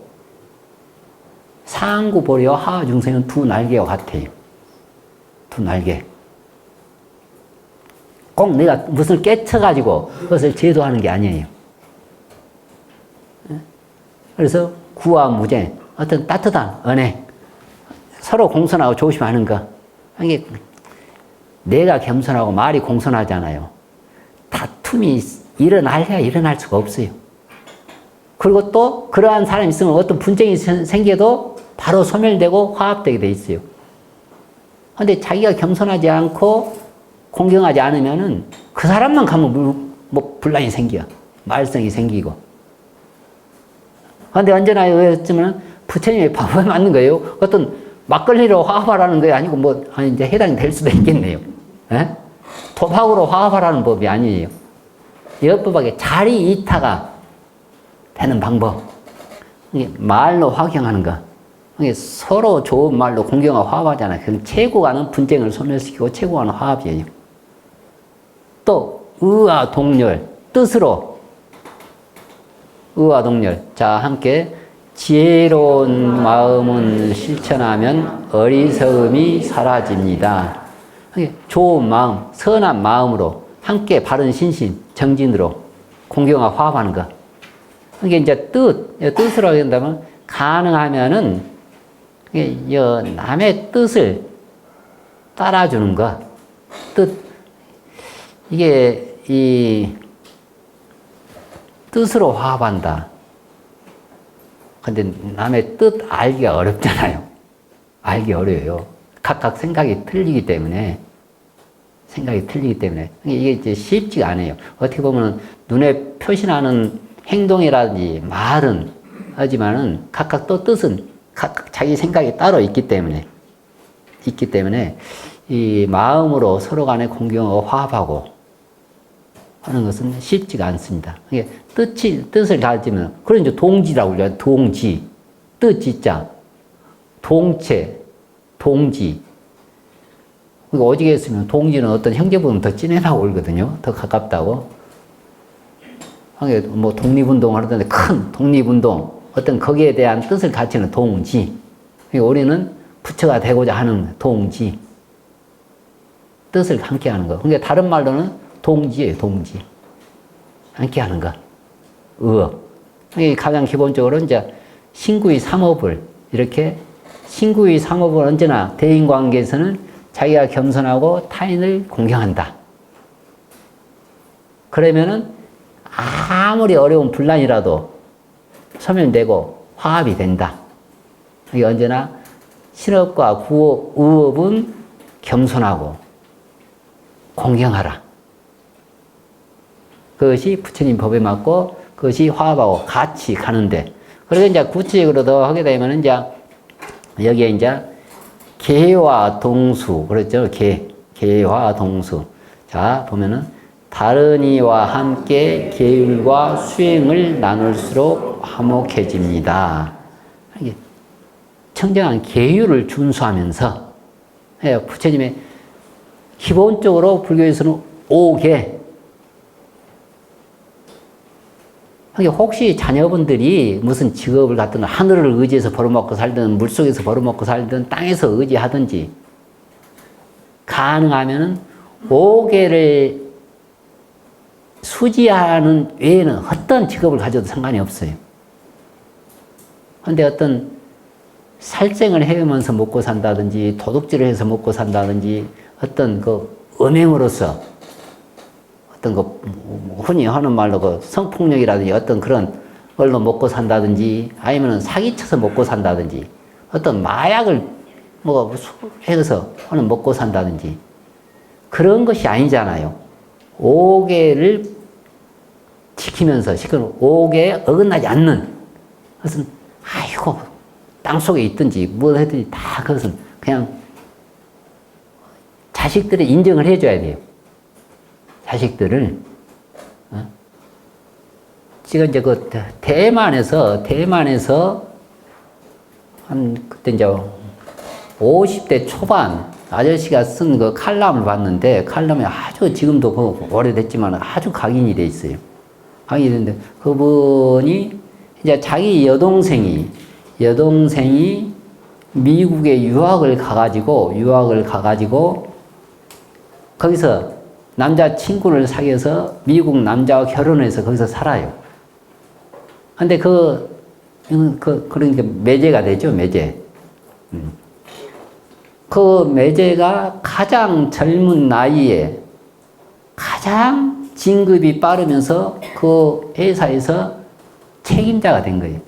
상구보리와 하하중생은 두 날개와 같아요. 두 날개. 꼭 내가 무슨 깨쳐가지고 그것을 제도하는 게 아니에요. 그래서 구화무쟁, 어떤 따뜻한 언행, 서로 공손하고 조심하는 거. 이게 내가 겸손하고 말이 공손하잖아요. 다툼이 일어날래야 일어날 수가 없어요. 그리고 또 그러한 사람이 있으면 어떤 분쟁이 생겨도 바로 소멸되고 화합되게 돼 있어요. 근데 자기가 겸손하지 않고 공경하지 않으면은 그 사람만 가면 뭐 분란이 생겨. 말썽이 생기고. 근데 언제나 그랬지만 부처님의 방법에 맞는 거예요. 어떤 막걸리로 화합하라는 게 아니고 뭐 이제 해당이 될 수도 있겠네요. 에? 도박으로 화합하라는 법이 아니에요. 여법하게 자리 이타가 되는 방법. 이게 말로 화경하는 거. 이게 서로 좋은 말로 공경하고 화합하잖아요. 그럼 최고가는 분쟁을 소멸시키고 최고가는 화합이에요. 또 의와 동열, 뜻으로 의와 동열. 자, 함께. 지혜로운 마음은 실천하면 어리석음이 사라집니다. 좋은 마음, 선한 마음으로 함께 바른 신심, 정진으로 공경과 화합하는 것. 이게 이제 뜻으로 한다면 가능하면은 남의 뜻을 따라주는 것. 이게 이 뜻으로 화합한다. 근데 남의 뜻 알기가 어렵잖아요. 알기 어려워요. 각각 생각이 틀리기 때문에. 이게 이제 쉽지가 않아요. 어떻게 보면 눈에 표시나는 행동이라든지 말은 하지만은 각각 또 뜻은 각각 자기 생각이 따로 있기 때문에 이 마음으로 서로 간에 공경하고 화합하고 하는 것은 쉽지가 않습니다. 이게 뜻을 가지면, 그런 이제 동지라고 그래요. 동지. 뜻지자. 동체. 동지. 그러니까 오직에 있으면 동지는 어떤 형제보다는 더 진해라고 그러거든요. 더 가깝다고. 뭐 독립운동을 하던데 큰 독립운동. 어떤 거기에 대한 뜻을 가지는 동지. 그러니까 우리는 부처가 되고자 하는 동지. 뜻을 함께 하는 거. 그러니까 다른 말로는 동지예요, 동지. 함께 하는 거. 가장 기본적으로 이제 신구의 삼업을 이렇게 신구의 삼업을 언제나 대인 관계에서는 자기가 겸손하고 타인을 공경한다. 그러면은 아무리 어려운 분란이라도 소멸되고 화합이 된다. 이게 언제나 신업과 구업, 의업은 겸손하고 공경하라. 그것이 부처님 법에 맞고 그것이 화합하고 같이 가는데, 그래서 이제 구체적으로 더 하게 되면 이제 여기에 이제 계와 동수, 그렇죠? 계와 동수. 자, 보면은 다른 이와 함께 계율과 수행을 나눌수록 화목해집니다. 이게 청정한 계율을 준수하면서, 부처님의 기본적으로 불교에서는 5계. 혹시 자녀분들이 무슨 직업을 갖든 하늘을 의지해서 벌어먹고 살든 물속에서 벌어먹고 살든 땅에서 의지하든지 가능하면은 5계를 수지하는 외에는 어떤 직업을 가져도 상관이 없어요. 그런데 어떤 살생을 해오면서 먹고 산다든지 도둑질을 해서 먹고 산다든지 어떤 그 음행으로서 어떤 그 흔히 하는 말로 그 성폭력이라든지 어떤 그런 걸로 먹고 산다든지 아니면 사기쳐서 먹고 산다든지 어떤 마약을 뭐 해서 하는 먹고 산다든지 그런 것이 아니잖아요. 5계를 지키면서 지금 5계에 어긋나지 않는 그것은 아이고 땅속에 있든지 뭐 하든지 다 그것은 그냥 자식들의 인정을 해줘야 돼요. 자식들을. 지금 이제 그 대만에서 한 그때 이제 50대 초반 아저씨가 쓴 그 칼럼을 봤는데 칼럼이 아주 지금도 그 오래됐지만 아주 각인이 돼 있어요. 각인이 됐는데 그분이 이제 자기 여동생이 미국에 유학을 가가지고 거기서 남자친구를 사귀어서 미국 남자와 결혼해서 거기서 살아요. 근데 그러니까 매제가 되죠, 매제. 그 매제가 가장 젊은 나이에 가장 진급이 빠르면서 그 회사에서 책임자가 된 거예요.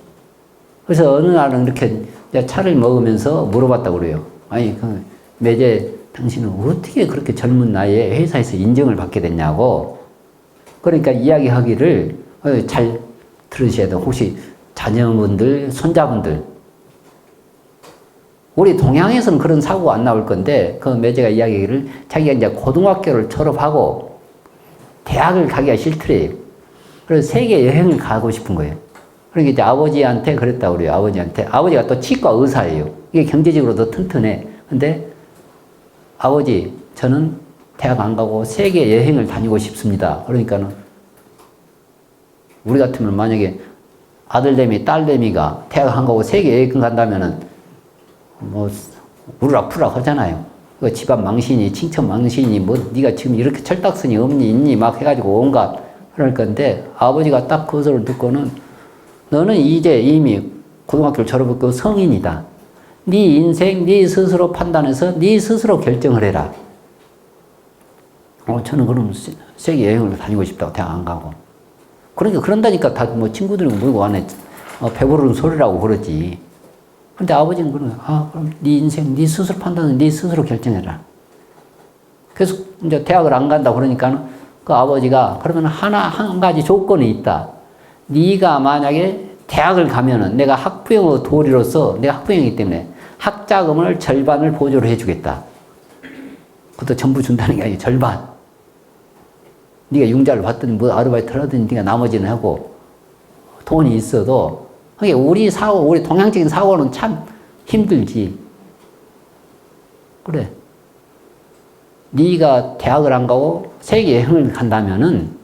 그래서 어느 날은 이렇게 차를 먹으면서 물어봤다고 그래요. 아니, 그 매제 당신은 어떻게 그렇게 젊은 나이에 회사에서 인정을 받게 됐냐고. 그러니까 이야기하기를 잘 들으셔야 돼요. 혹시 자녀분들, 손자분들. 우리 동양에서는 그런 사고가 안 나올 건데 그 매제가 이야기를 자기가 이제 고등학교를 졸업하고 대학을 가기가 싫더래요. 그래서 세계 여행을 가고 싶은 거예요. 그러니까 이제 아버지한테 그랬다고 그래요. 아버지가 또 치과 의사예요. 이게 경제적으로도 튼튼해. 근데 아버지, 저는 대학 안 가고 세계 여행을 다니고 싶습니다. 그러니까는 우리 같으면 만약에 아들내미, 딸내미가 대학 안 가고 세계 여행 간다면은, 뭐, 우르락푸락 하잖아요. 그 집안 망신이, 칭찬 망신이, 뭐, 네가 지금 이렇게 철딱선이 없니, 있니, 막 해가지고 온갖 그럴 건데, 아버지가 딱 그 소리를 듣고는, 너는 이제 이미 고등학교를 졸업했고 성인이다. 네 인생, 네 스스로 판단해서 네 스스로 결정을 해라. 저는 그럼 세계 여행을 다니고 싶다고 대학 안 가고. 그러니까 그런다니까 다 뭐 친구들이 물고 안에 배부르는 소리라고 그러지. 근데 아버지는 그럼 네 인생, 네 스스로 판단은 네 스스로 결정해라. 그래서 이제 대학을 안 간다 그러니까 그 아버지가 그러면 한 가지 조건이 있다. 네가 만약에 대학을 가면은 내가 학부형 도리로서 내가 학부형이기 때문에 학자금을 절반을 보조를 해주겠다. 그것도 전부 준다는 게 아니고 절반. 네가 융자를 받든 뭐 아르바이트를 하든 네가 나머지는 하고 돈이 있어도 그러니까 우리 동양적인 사고는 참 힘들지. 그래. 네가 대학을 안 가고 세계 여행을 간다면은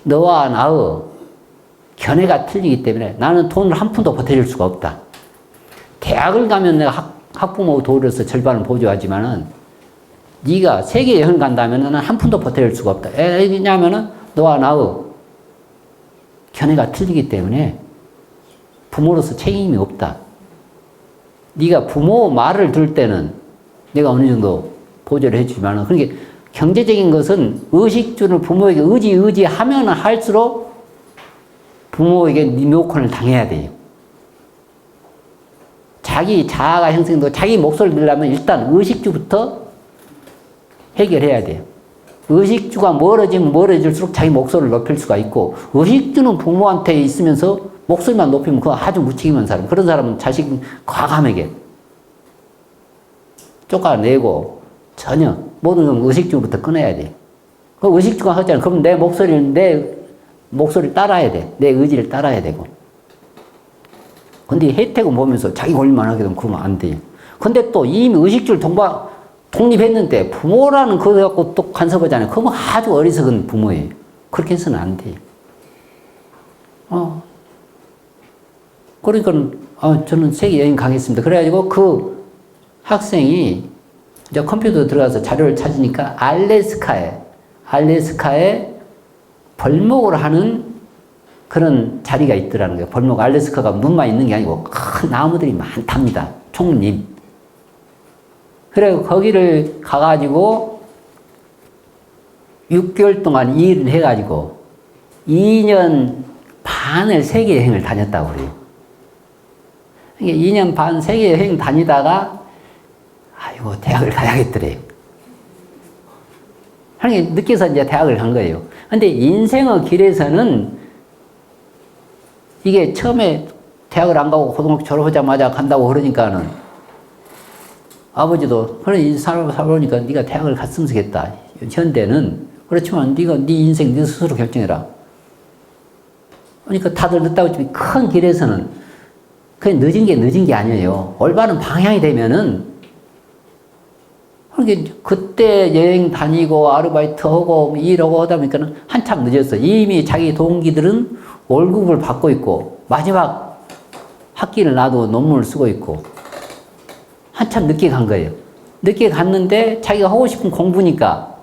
너와 나의 견해가 틀리기 때문에 나는 돈을 한 푼도 보태줄 수가 없다. 대학을 가면 내가 학부모 도리로서 절반을 보조하지만은 네가 세계 여행 간다면은 한 푼도 보태줄 수가 없다. 왜냐하면은 너와 나의 견해가 틀리기 때문에 부모로서 책임이 없다. 네가 부모 말을 들을 때는 내가 어느 정도 보조를 해주지만은 그러니까 경제적인 것은 의식주를 부모에게 의지하면 할수록 부모에게 리모컨을 당해야 돼요. 자기 자아가 형성도 자기 목소리를 내려면 일단 의식주부터 해결해야 돼요. 의식주가 멀어지면 멀어질수록 자기 목소리를 높일 수가 있고 의식주는 부모한테 있으면서 목소리만 높이면 그거 아주 무책임한 사람. 그런 사람은 자식 과감하게 쫓아내고 전혀 모든 건 의식주부터 끊어야 돼. 그 의식주가 하잖아. 그럼 내 목소리를 따라야 돼. 내 의지를 따라야 되고. 근데 혜택은 보면서 자기 권리만 하게 되면 그러면 안 돼. 근데 또 이미 의식주를 독립했는데 부모라는 그거 갖고 또 간섭하잖아요. 그러면 아주 어리석은 부모예요. 그렇게 해서는 안 돼. 그러니까, 저는 세계 여행 가겠습니다. 그래가지고 그 학생이 이제 컴퓨터 들어가서 자료를 찾으니까 알래스카에 벌목을 하는 그런 자리가 있더라는 거예요. 벌목, 알래스카가 문만 있는 게 아니고 큰 나무들이 많답니다. 총림. 그래 거기를 가가지고 6개월 동안 일을 해가지고 2년 반을 세계 여행을 다녔다고 그래요. 그러니까 2년 반 세계 여행 다니다가 아이고 대학을 가야겠더래요. 그러니까 느껴서 이제 대학을 간 거예요. 근데 인생의 길에서는 이게 처음에 대학을 안 가고 고등학교 졸업하자마자 간다고 그러니까는 아버지도 그래 이 사람 살아보니까 네가 대학을 갔으면 좋겠다. 현대는 그렇지만 네가 네 인생 네 스스로 결정해라. 그러니까 다들 늦다고 했지만 큰 길에서는 그냥 늦은 게 아니에요. 올바른 방향이 되면은 그러니까 그때 여행 다니고 아르바이트 하고 일하고 하다 보니까는 한참 늦었어. 이미 자기 동기들은 월급을 받고 있고 마지막 학기를 놔도 논문을 쓰고 있고 한참 늦게 간 거예요. 늦게 갔는데 자기가 하고 싶은 공부니까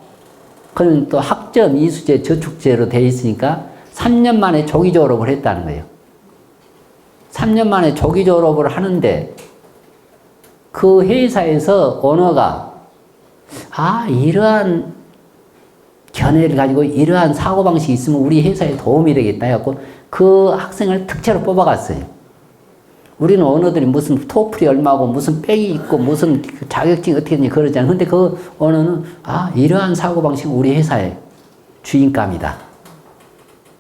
그건 또 학점 이수제 저축제로 돼 있으니까 3년 만에 조기 졸업을 했다는 거예요. 3년 만에 조기 졸업을 하는데 그 회사에서 오너가 이러한 견해를 가지고 이러한 사고방식이 있으면 우리 회사에 도움이 되겠다 해갖고 그 학생을 특채로 뽑아갔어요. 우리는 언어들이 무슨 토플이 얼마고 무슨 백이 있고 무슨 자격증이 어떻게 되니 그러잖아요. 근데 그 언어는 이러한 사고방식은 우리 회사의 주인감이다.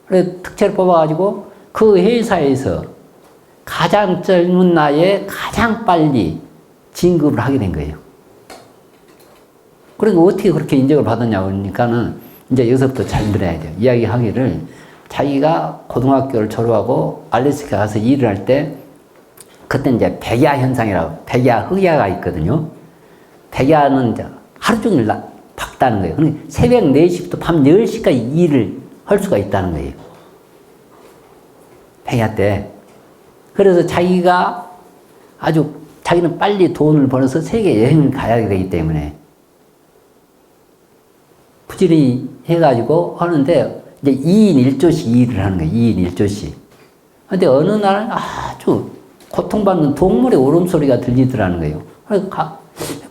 그래서 특채를 뽑아가지고 그 회사에서 가장 젊은 나이에 가장 빨리 진급을 하게 된 거예요. 그러니까 어떻게 그렇게 인정을 받았냐고 그러니까는 이제 여기서부터 잘 들어야 돼요. 이야기하기를 자기가 고등학교를 졸업하고 알래스카 가서 일을 할 때 그때 이제 백야 현상이라고 백야 흑야가 있거든요. 백야는 이제 하루 종일 박다는 거예요. 그러니까 새벽 4시부터 밤 10시까지 일을 할 수가 있다는 거예요. 해야 돼. 그래서 자기는 빨리 돈을 벌어서 세계 여행을 가야 되기 때문에 부지런히 해가지고 하는데 이제 2인 1조씩 일을 하는 거예요. 2인 1조씩. 근데 어느 날 아주 고통받는 동물의 울음소리가 들리더라는 거예요. 그래서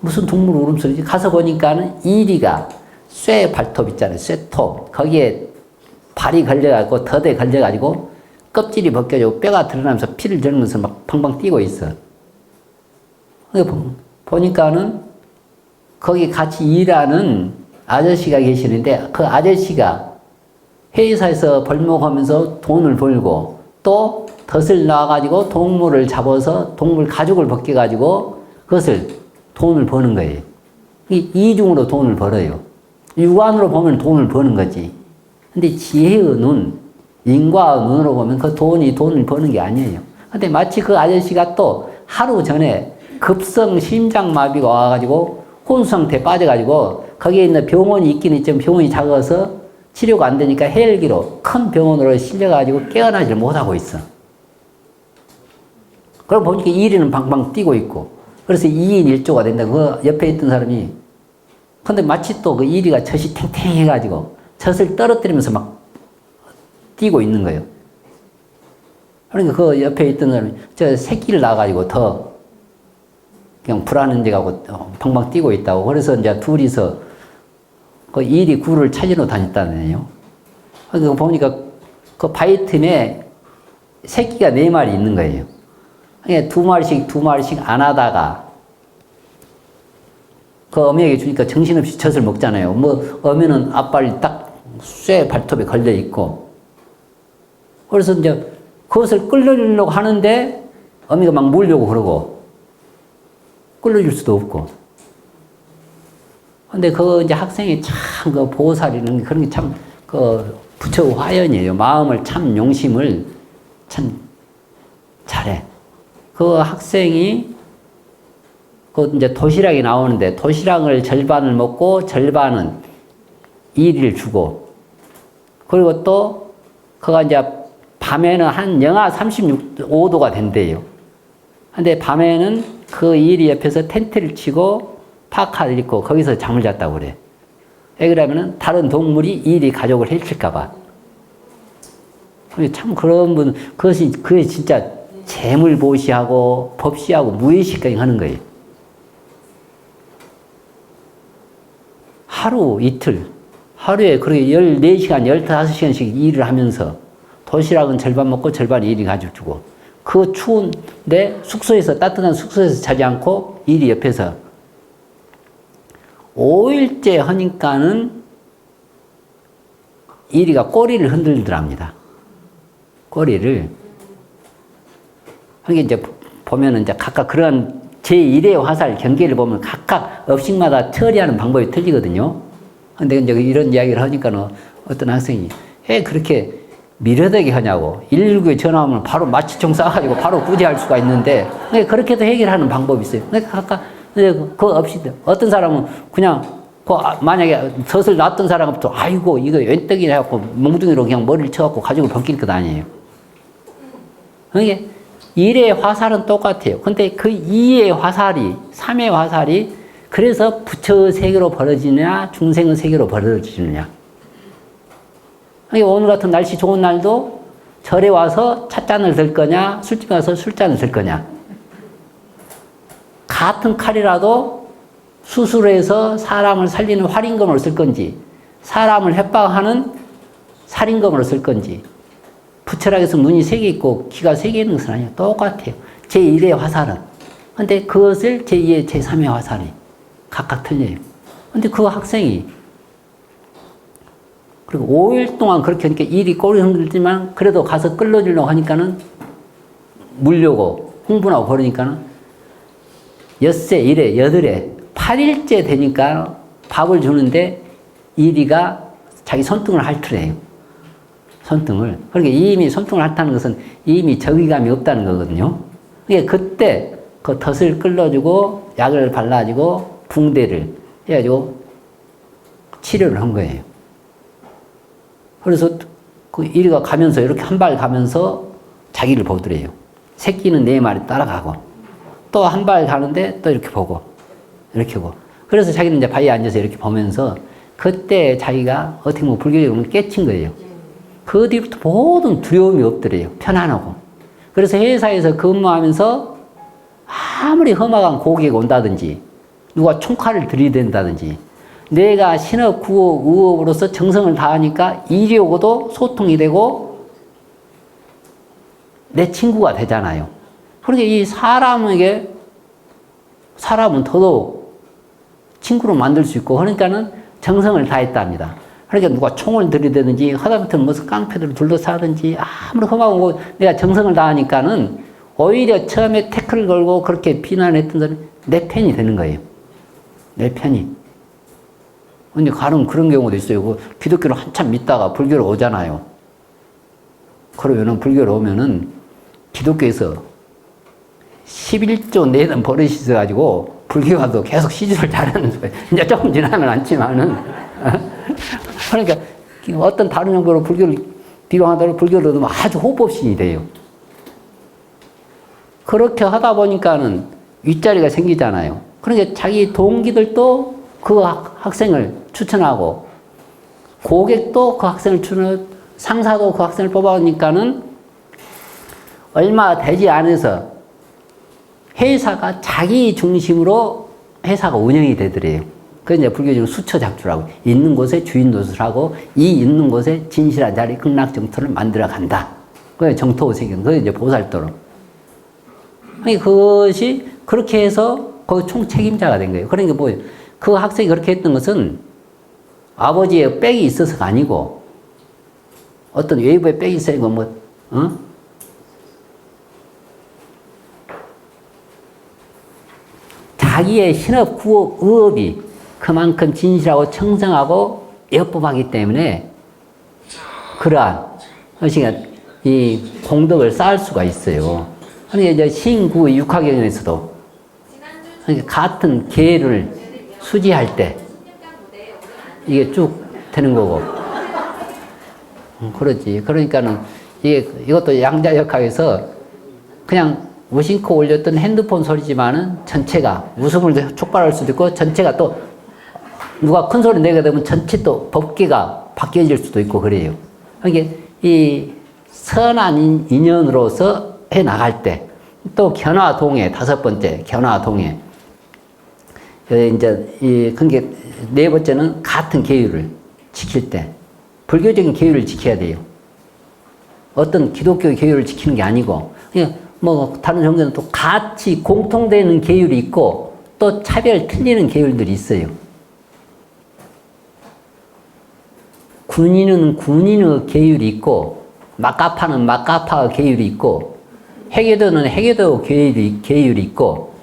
무슨 동물 울음소리지? 가서 보니까는 이리가 쇠 발톱 있잖아요. 쇠톱. 거기에 발이 걸려가지고, 덫에 걸려가지고 껍질이 벗겨지고 뼈가 드러나면서 피를 절면서 막 팡팡 뛰고 있어. 보니까는 거기 같이 일하는 아저씨가 계시는데 그 아저씨가 회사에서 벌목하면서 돈을 벌고 또 덫을 놔가지고 동물을 잡아서 동물 가죽을 벗겨가지고 그것을 돈을 버는 거예요. 이중으로 돈을 벌어요. 육안으로 보면 돈을 버는 거지. 근데 지혜의 눈, 인과의 눈으로 보면 그 돈이 돈을 버는 게 아니에요. 근데 마치 그 아저씨가 또 하루 전에 급성 심장마비가 와가지고 혼수상태에 빠져가지고 거기에 있는 병원이 있긴 있지만 병원이 작아서 치료가 안 되니까 헬기로 큰 병원으로 실려가지고 깨어나지를 못하고 있어. 그럼 보니까 이리는 방방 뛰고 있고 그래서 2인 1조가 된다. 그 옆에 있던 사람이 근데 마치 또 그 이리가 젖이 탱탱해가지고 젖을 떨어뜨리면서 막 뛰고 있는 거예요. 그러니까 그 옆에 있던 사람이 저 새끼를 낳아가지고 더 그냥 불안한 데 가고 방방 뛰고 있다고. 그래서 이제 둘이서 그 일이 굴을 찾으러 다녔다네요. 그러니까 보니까 그 바위 틈에 새끼가 4마리 있는 거예요. 그러니까 2마리씩 안 하다가 그 어미에게 주니까 정신없이 젖을 먹잖아요. 뭐 어미는 앞발이 딱 쇠 발톱에 걸려 있고. 그래서 이제 그것을 끌려주려고 하는데 어미가 막 물려고 그러고 끌려줄 수도 없고. 근데 그 이제 학생이 참 그 보살이는 그런 게 참 그 부처 화연이에요. 마음을 참 용심을 참 잘해. 그 학생이 그 이제 도시락이 나오는데 도시락을 절반을 먹고 절반은 이리를 주고 그리고 또 그가 이제 밤에는 한 영하 35도가 된대요. 근데 밤에는 그 이리 옆에서 텐트를 치고 파카를 입고 거기서 잠을 잤다고 그래. 왜 그러면은 다른 동물이 이리 가족을 해칠까봐. 참 그런 분, 그게 진짜 재물보시하고 법시하고 무의식까지 하는 거예요. 하루 이틀, 하루에 그렇게 14시간, 15시간씩 일을 하면서 도시락은 절반 먹고 절반 이리 가지고 주고 그 추운데 숙소에서 따뜻한 숙소에서 자지 않고 이리 옆에서 5일째 하니까는 이리가 꼬리를 흔들더랍니다. 꼬리를. 그게 이제 보면은 이제 각각 그런 제1의 화살 경계를 보면 각각 업식마다 처리하는 방법이 틀리거든요. 근데 이제 이런 이야기를 하니까는 어떤 학생이 왜 그렇게 미련하게 하냐고. 119에 전화하면 바로 마취총 쏴가지고 바로 구제할 수가 있는데 그렇게도 해결하는 방법이 있어요. 각각 그 없이 어떤 사람은 그냥 만약에 덫을 놨던 사람은 또 아이고 이거 웬 떡이냐 해갖고 몽둥이로 그냥 머리를 쳐갖고 가지고 벗길 것 아니에요. 그게 1의 화살은 똑같아요. 근데 그 2의 화살이 3의 화살이 그래서 부처의 세계로 벌어지느냐 중생의 세계로 벌어지느냐. 오늘 같은 날씨 좋은 날도 절에 와서 찻잔을 들 거냐 술집에 가서 술잔을 들 거냐. 같은 칼이라도 수술해서 사람을 살리는 활인검으로 쓸 건지 사람을 협박하는 살인검으로 쓸 건지 부처락에서 눈이 3개 있고 귀가 3개 있는 것은 아니에요. 똑같아요. 제1의 화살은. 근데 그것을 제2의 제3의 화살이 각각 틀려요. 근데 그 학생이 그리고 5일 동안 그렇게 하니까 일이 꼬리 흔들지만 그래도 가서 끌어주려고 하니까는 물려고 흥분하고 그러니까는 엿새, 일에, 여덟에, 8일째 되니까 밥을 주는데 이리가 자기 손등을 핥으래요. 손등을. 그러니까 이미 손등을 핥다는 것은 이미 저기감이 없다는 거거든요. 그러니까 그때 그 덫을 끌어주고 약을 발라주고 붕대를 해가지고 치료를 한 거예요. 그래서 그 이리가 가면서 이렇게 한 발 가면서 자기를 보더래요. 새끼는 네 마리 따라가고 또 한 발 가는데 또 이렇게 보고 이렇게 보고 그래서 자기는 이제 바위에 앉아서 이렇게 보면서 그때 자기가 어떻게 보면 불교적으로 깨친 거예요. 그 뒤부터 모든 두려움이 없더래요. 편안하고. 그래서 회사에서 근무하면서 아무리 험악한 고객이 온다든지 누가 총칼을 들이댄다든지 내가 신업, 구업, 의업으로서 정성을 다하니까 일이 오고도 소통이 되고 내 친구가 되잖아요. 그러니까 이 사람은 더더욱 친구로 만들 수 있고 그러니까는 정성을 다했답니다. 그러니까 누가 총을 들이대든지 하다못해 무슨 깡패들을 둘러싸든지 아무리 험하고 거 내가 정성을 다하니까는 오히려 처음에 태클을 걸고 그렇게 비난했던 사람이 내 편이 되는 거예요. 내 편이. 근데 가끔 그런 경우도 있어요. 그 기독교를 한참 믿다가 불교로 오잖아요. 그러면은 불교로 오면은 기독교에서 11조 내는 버릇이 있어가지고 불교가도 계속 시주를 잘하는 거예요. 이제 조금 지나면 않지만은. 그러니까 어떤 다른 종교로 불교를 비방하더라도 불교로 오면 아주 호법신이 돼요. 그렇게 하다 보니까는 윗자리가 생기잖아요. 그러니까 자기 동기들도 그 학생을 추천하고 고객도 그 학생을 추천하고 상사도 그 학생을 뽑아오니까는 얼마 되지 않아서 회사가 자기 중심으로 회사가 운영이 되더래요. 그래서 이제 불교적으로 수처작주라고 있는 곳에 주인 노릇을 하고 이 있는 곳에 진실한 자리 극락정토를 만들어 간다. 그게 정토세경, 그게 이제 보살도로. 그것이 그렇게 해서 거기 총책임자가 된 거예요. 그러니까 뭐 그 학생이 그렇게 했던 것은 아버지의 빽이 있어서가 아니고 어떤 외부의 빽이 있어야 뭐, 자기의 신업, 구업, 의업이 그만큼 진실하고 청정하고 여법하기 때문에 그러한 이 공덕을 쌓을 수가 있어요. 그러니까 이제 신구 육화경에서도 같은 계를 수지할 때 이게 쭉 되는 거고. 그러지. 그러니까는 이것도 양자역학에서 그냥 무심코 올렸던 핸드폰 소리지만은 전체가 웃음을 촉발할 수도 있고 전체가 또 누가 큰 소리 내게 되면 전체 또 법계가 바뀌어질 수도 있고 그래요. 그러니까 이 선한 인연으로서 해 나갈 때 또 견화동해 다섯 번째 견화동해 이제 그게 네 번째는 같은 계율을 지킬 때 불교적인 계율을 지켜야 돼요. 어떤 기독교의 계율을 지키는 게 아니고 그냥 뭐 다른 종교는 또 같이 공통되는 계율이 있고 또 차별 틀리는 계율들이 있어요. 군인은 군인의 계율이 있고 막가파는 막가파의 계율이 있고 해계도는 해계도 계율이 있고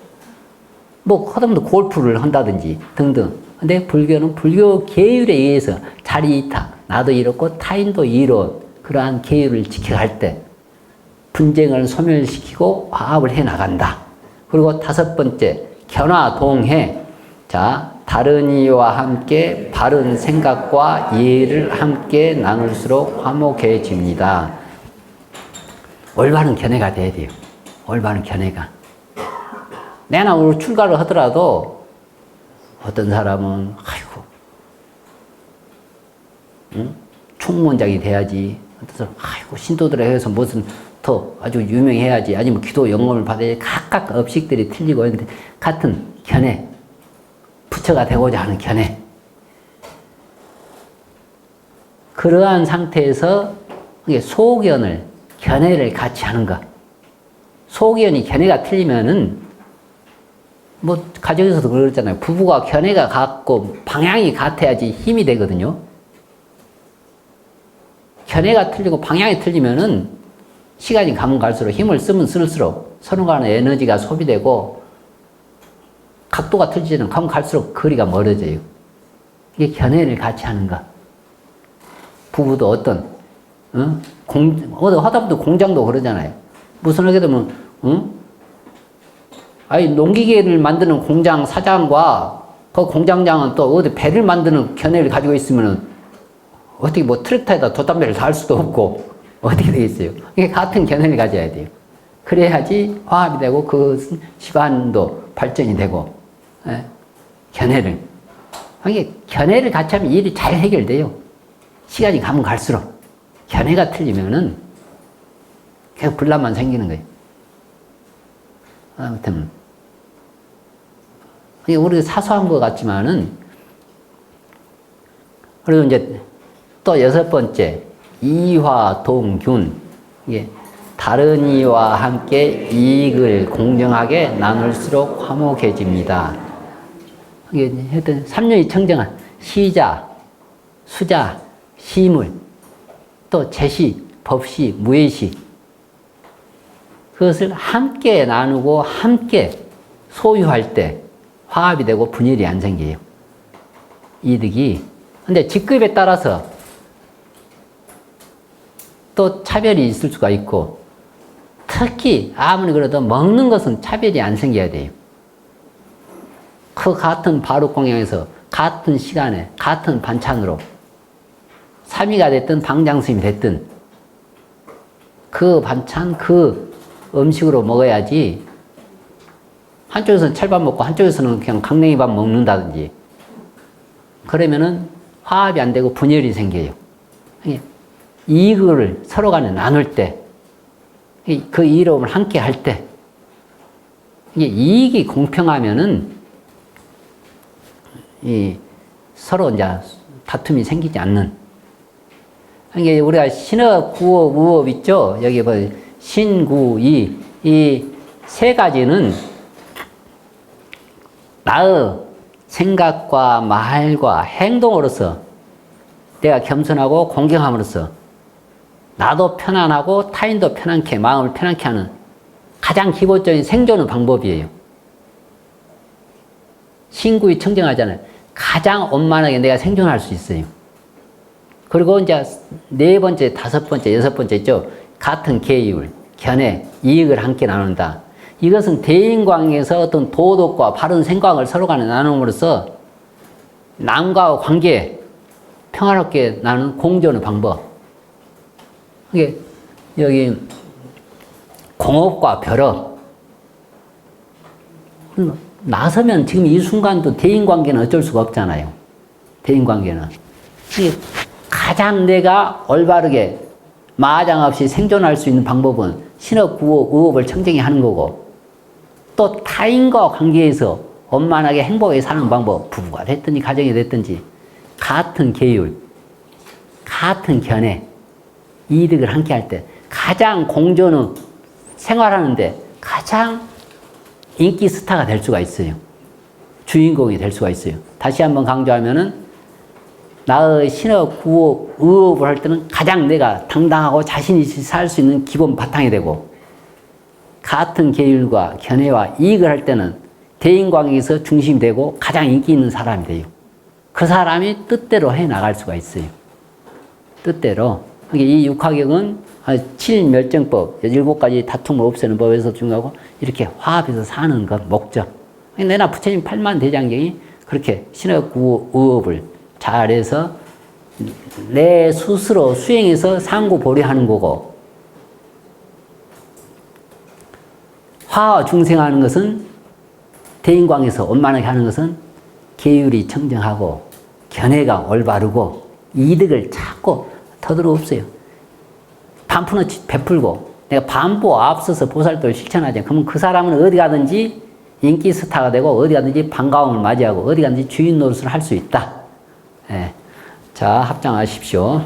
뭐 하다못해 골프를 한다든지 등등. 근데 불교는 불교 계율에 의해서 자리이타 나도 이렇고 타인도 이런 그러한 계율을 지켜갈 때 분쟁을 소멸시키고 화합을 해 나간다. 그리고 다섯 번째 견화동해. 자, 다른 이와 함께 바른 생각과 이해를 함께 나눌수록 화목해집니다. 올바른 견해가 돼야 돼요. 올바른 견해가. 내나 오늘 출가를 하더라도 어떤 사람은 아이고 총무원장이 돼야지. 어떤 사람은 아이고 신도들에 의해서 무슨 더 아주 유명해야지. 아니면 기도 영감을 받아야지. 각각 업식들이 틀리고 있는데 같은 견해. 부처가 되고자 하는 견해. 그러한 상태에서 소견을, 견해를 같이 하는 것. 소견이 견해가 틀리면은 뭐 가정에서도 그러잖아요. 부부가 견해가 같고 방향이 같아야지 힘이 되거든요. 견해가 틀리고 방향이 틀리면은 시간이 가면 갈수록 힘을 쓰면 쓸수록 서로 간의 에너지가 소비되고 각도가 틀리지는 가면 갈수록 거리가 멀어져요. 이게 견해를 같이 하는 것. 부부도 어떤 하다못해 공장도 그러잖아요. 무슨 하게 되면 아니 농기계를 만드는 공장 사장과 그 공장장은 또 어디 배를 만드는 견해를 가지고 있으면은 어떻게 뭐 트랙터에다 돛담배를 달 수도 없고 어떻게 되겠어요? 이게 같은 견해를 가져야 돼요. 그래야지 화합이 되고 그 집안도 발전이 되고, 예? 견해를. 이게 견해를 같이 하면 일이 잘 해결돼요. 시간이 가면 갈수록. 견해가 틀리면은 계속 분란만 생기는 거예요. 아무튼. 이게 우리 사소한 것 같지만은, 그리고 이제 또 6번째, 이화동균. 이게 다른 이와 함께 이익을 공정하게 나눌수록 화목해집니다. 이게 하여튼 삼륜이 청정한 시자, 수자, 시물, 또 제시, 법시, 무예시. 그것을 함께 나누고 함께 소유할 때 화합이 되고 분열이 안 생겨요. 이득이. 근데 직급에 따라서 또 차별이 있을 수가 있고, 특히 아무리 그래도 먹는 것은 차별이 안 생겨야 돼요. 그 같은 바루공양에서 같은 시간에 같은 반찬으로 삼위가 됐든 방장스님이 됐든 그 반찬 그 음식으로 먹어야지, 한쪽에서는 찰밥 먹고 한쪽에서는 그냥 강냉이밥 먹는다든지 그러면은 화합이 안 되고 분열이 생겨요. 이익을 서로 간에 나눌 때, 그 이로움을 함께 할 때, 이익이 공평하면은 서로 이제 다툼이 생기지 않는. 이게 우리가 신업, 구업, 우업 있죠? 여기 뭐 신구, 이 세 가지는 나의 생각과 말과 행동으로서 내가 겸손하고 공경함으로써 나도 편안하고 타인도 편안케, 마음을 편안케 하는 가장 기본적인 생존의 방법이에요. 신구이 청정하잖아요. 가장 원만하게 내가 생존할 수 있어요. 그리고 이제 4번째, 5번째, 6번째 있죠. 같은 계율, 견해, 이익을 함께 나눈다. 이것은 대인관계에서 어떤 도덕과 바른 생각을 서로 간에 나눔으로써 남과 관계 평화롭게 나누는 공존의 방법. 이게 여기 공업과 벼업. 나서면 지금 이 순간도 대인관계는 어쩔 수가 없잖아요. 대인관계는. 가장 내가 올바르게 마장 없이 생존할 수 있는 방법은 신업, 구업, 의업을 청정히 하는 거고, 또 타인과 관계에서 원만하게 행복하게 사는 방법, 부부가 됐든지 가정이 됐든지 같은 계율, 같은 견해, 이득을 함께 할 때 가장 공존의 생활하는데 가장 인기 스타가 될 수가 있어요. 주인공이 될 수가 있어요. 다시 한번 강조하면은 나의 신업, 구업, 의업을 할 때는 가장 내가 당당하고 자신있이 살 수 있는 기본 바탕이 되고, 같은 계율과 견해와 이익을 할 때는 대인관계에서 중심이 되고 가장 인기 있는 사람이 돼요. 그 사람이 뜻대로 해 나갈 수가 있어요. 뜻대로. 이 육화경은 7멸정법, 7가지 다툼을 없애는 법에서 중요하고, 이렇게 화합해서 사는 것, 목적. 내나 부처님 8만 대장경이 그렇게 신업, 구업, 의업을 잘해서 내 스스로 수행해서 상고보리하는 거고, 화와 중생하는 것은 대인관계에서 원만하게 하는 것은 계율이 청정하고 견해가 올바르고 이득을 찾고 더더러 없어요. 반푼을 베풀고 내가 반보 앞서서 보살도를 실천하지. 그러면 그 사람은 어디 가든지 인기 스타가 되고 어디 가든지 반가움을 맞이하고 어디 가든지 주인 노릇을 할 수 있다. 예. 자, 합장하십시오.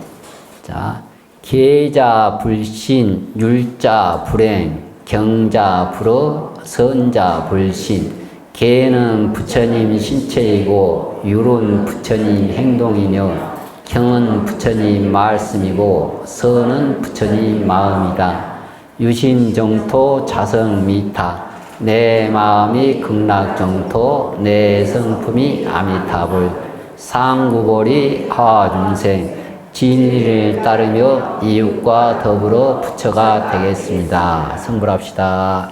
자, 계자 불신, 율자 불행, 경자 불어, 선자 불신. 계는 부처님 신체이고 율은 부처님 행동이며 경은 부처님 말씀이고 선은 부처님 마음이다. 유심정토 자성미타. 내 마음이 극락정토, 내 성품이 아미타불. 상구보리 하중생. 진리를 따르며 이웃과 더불어 부처가 되겠습니다. 성불합시다.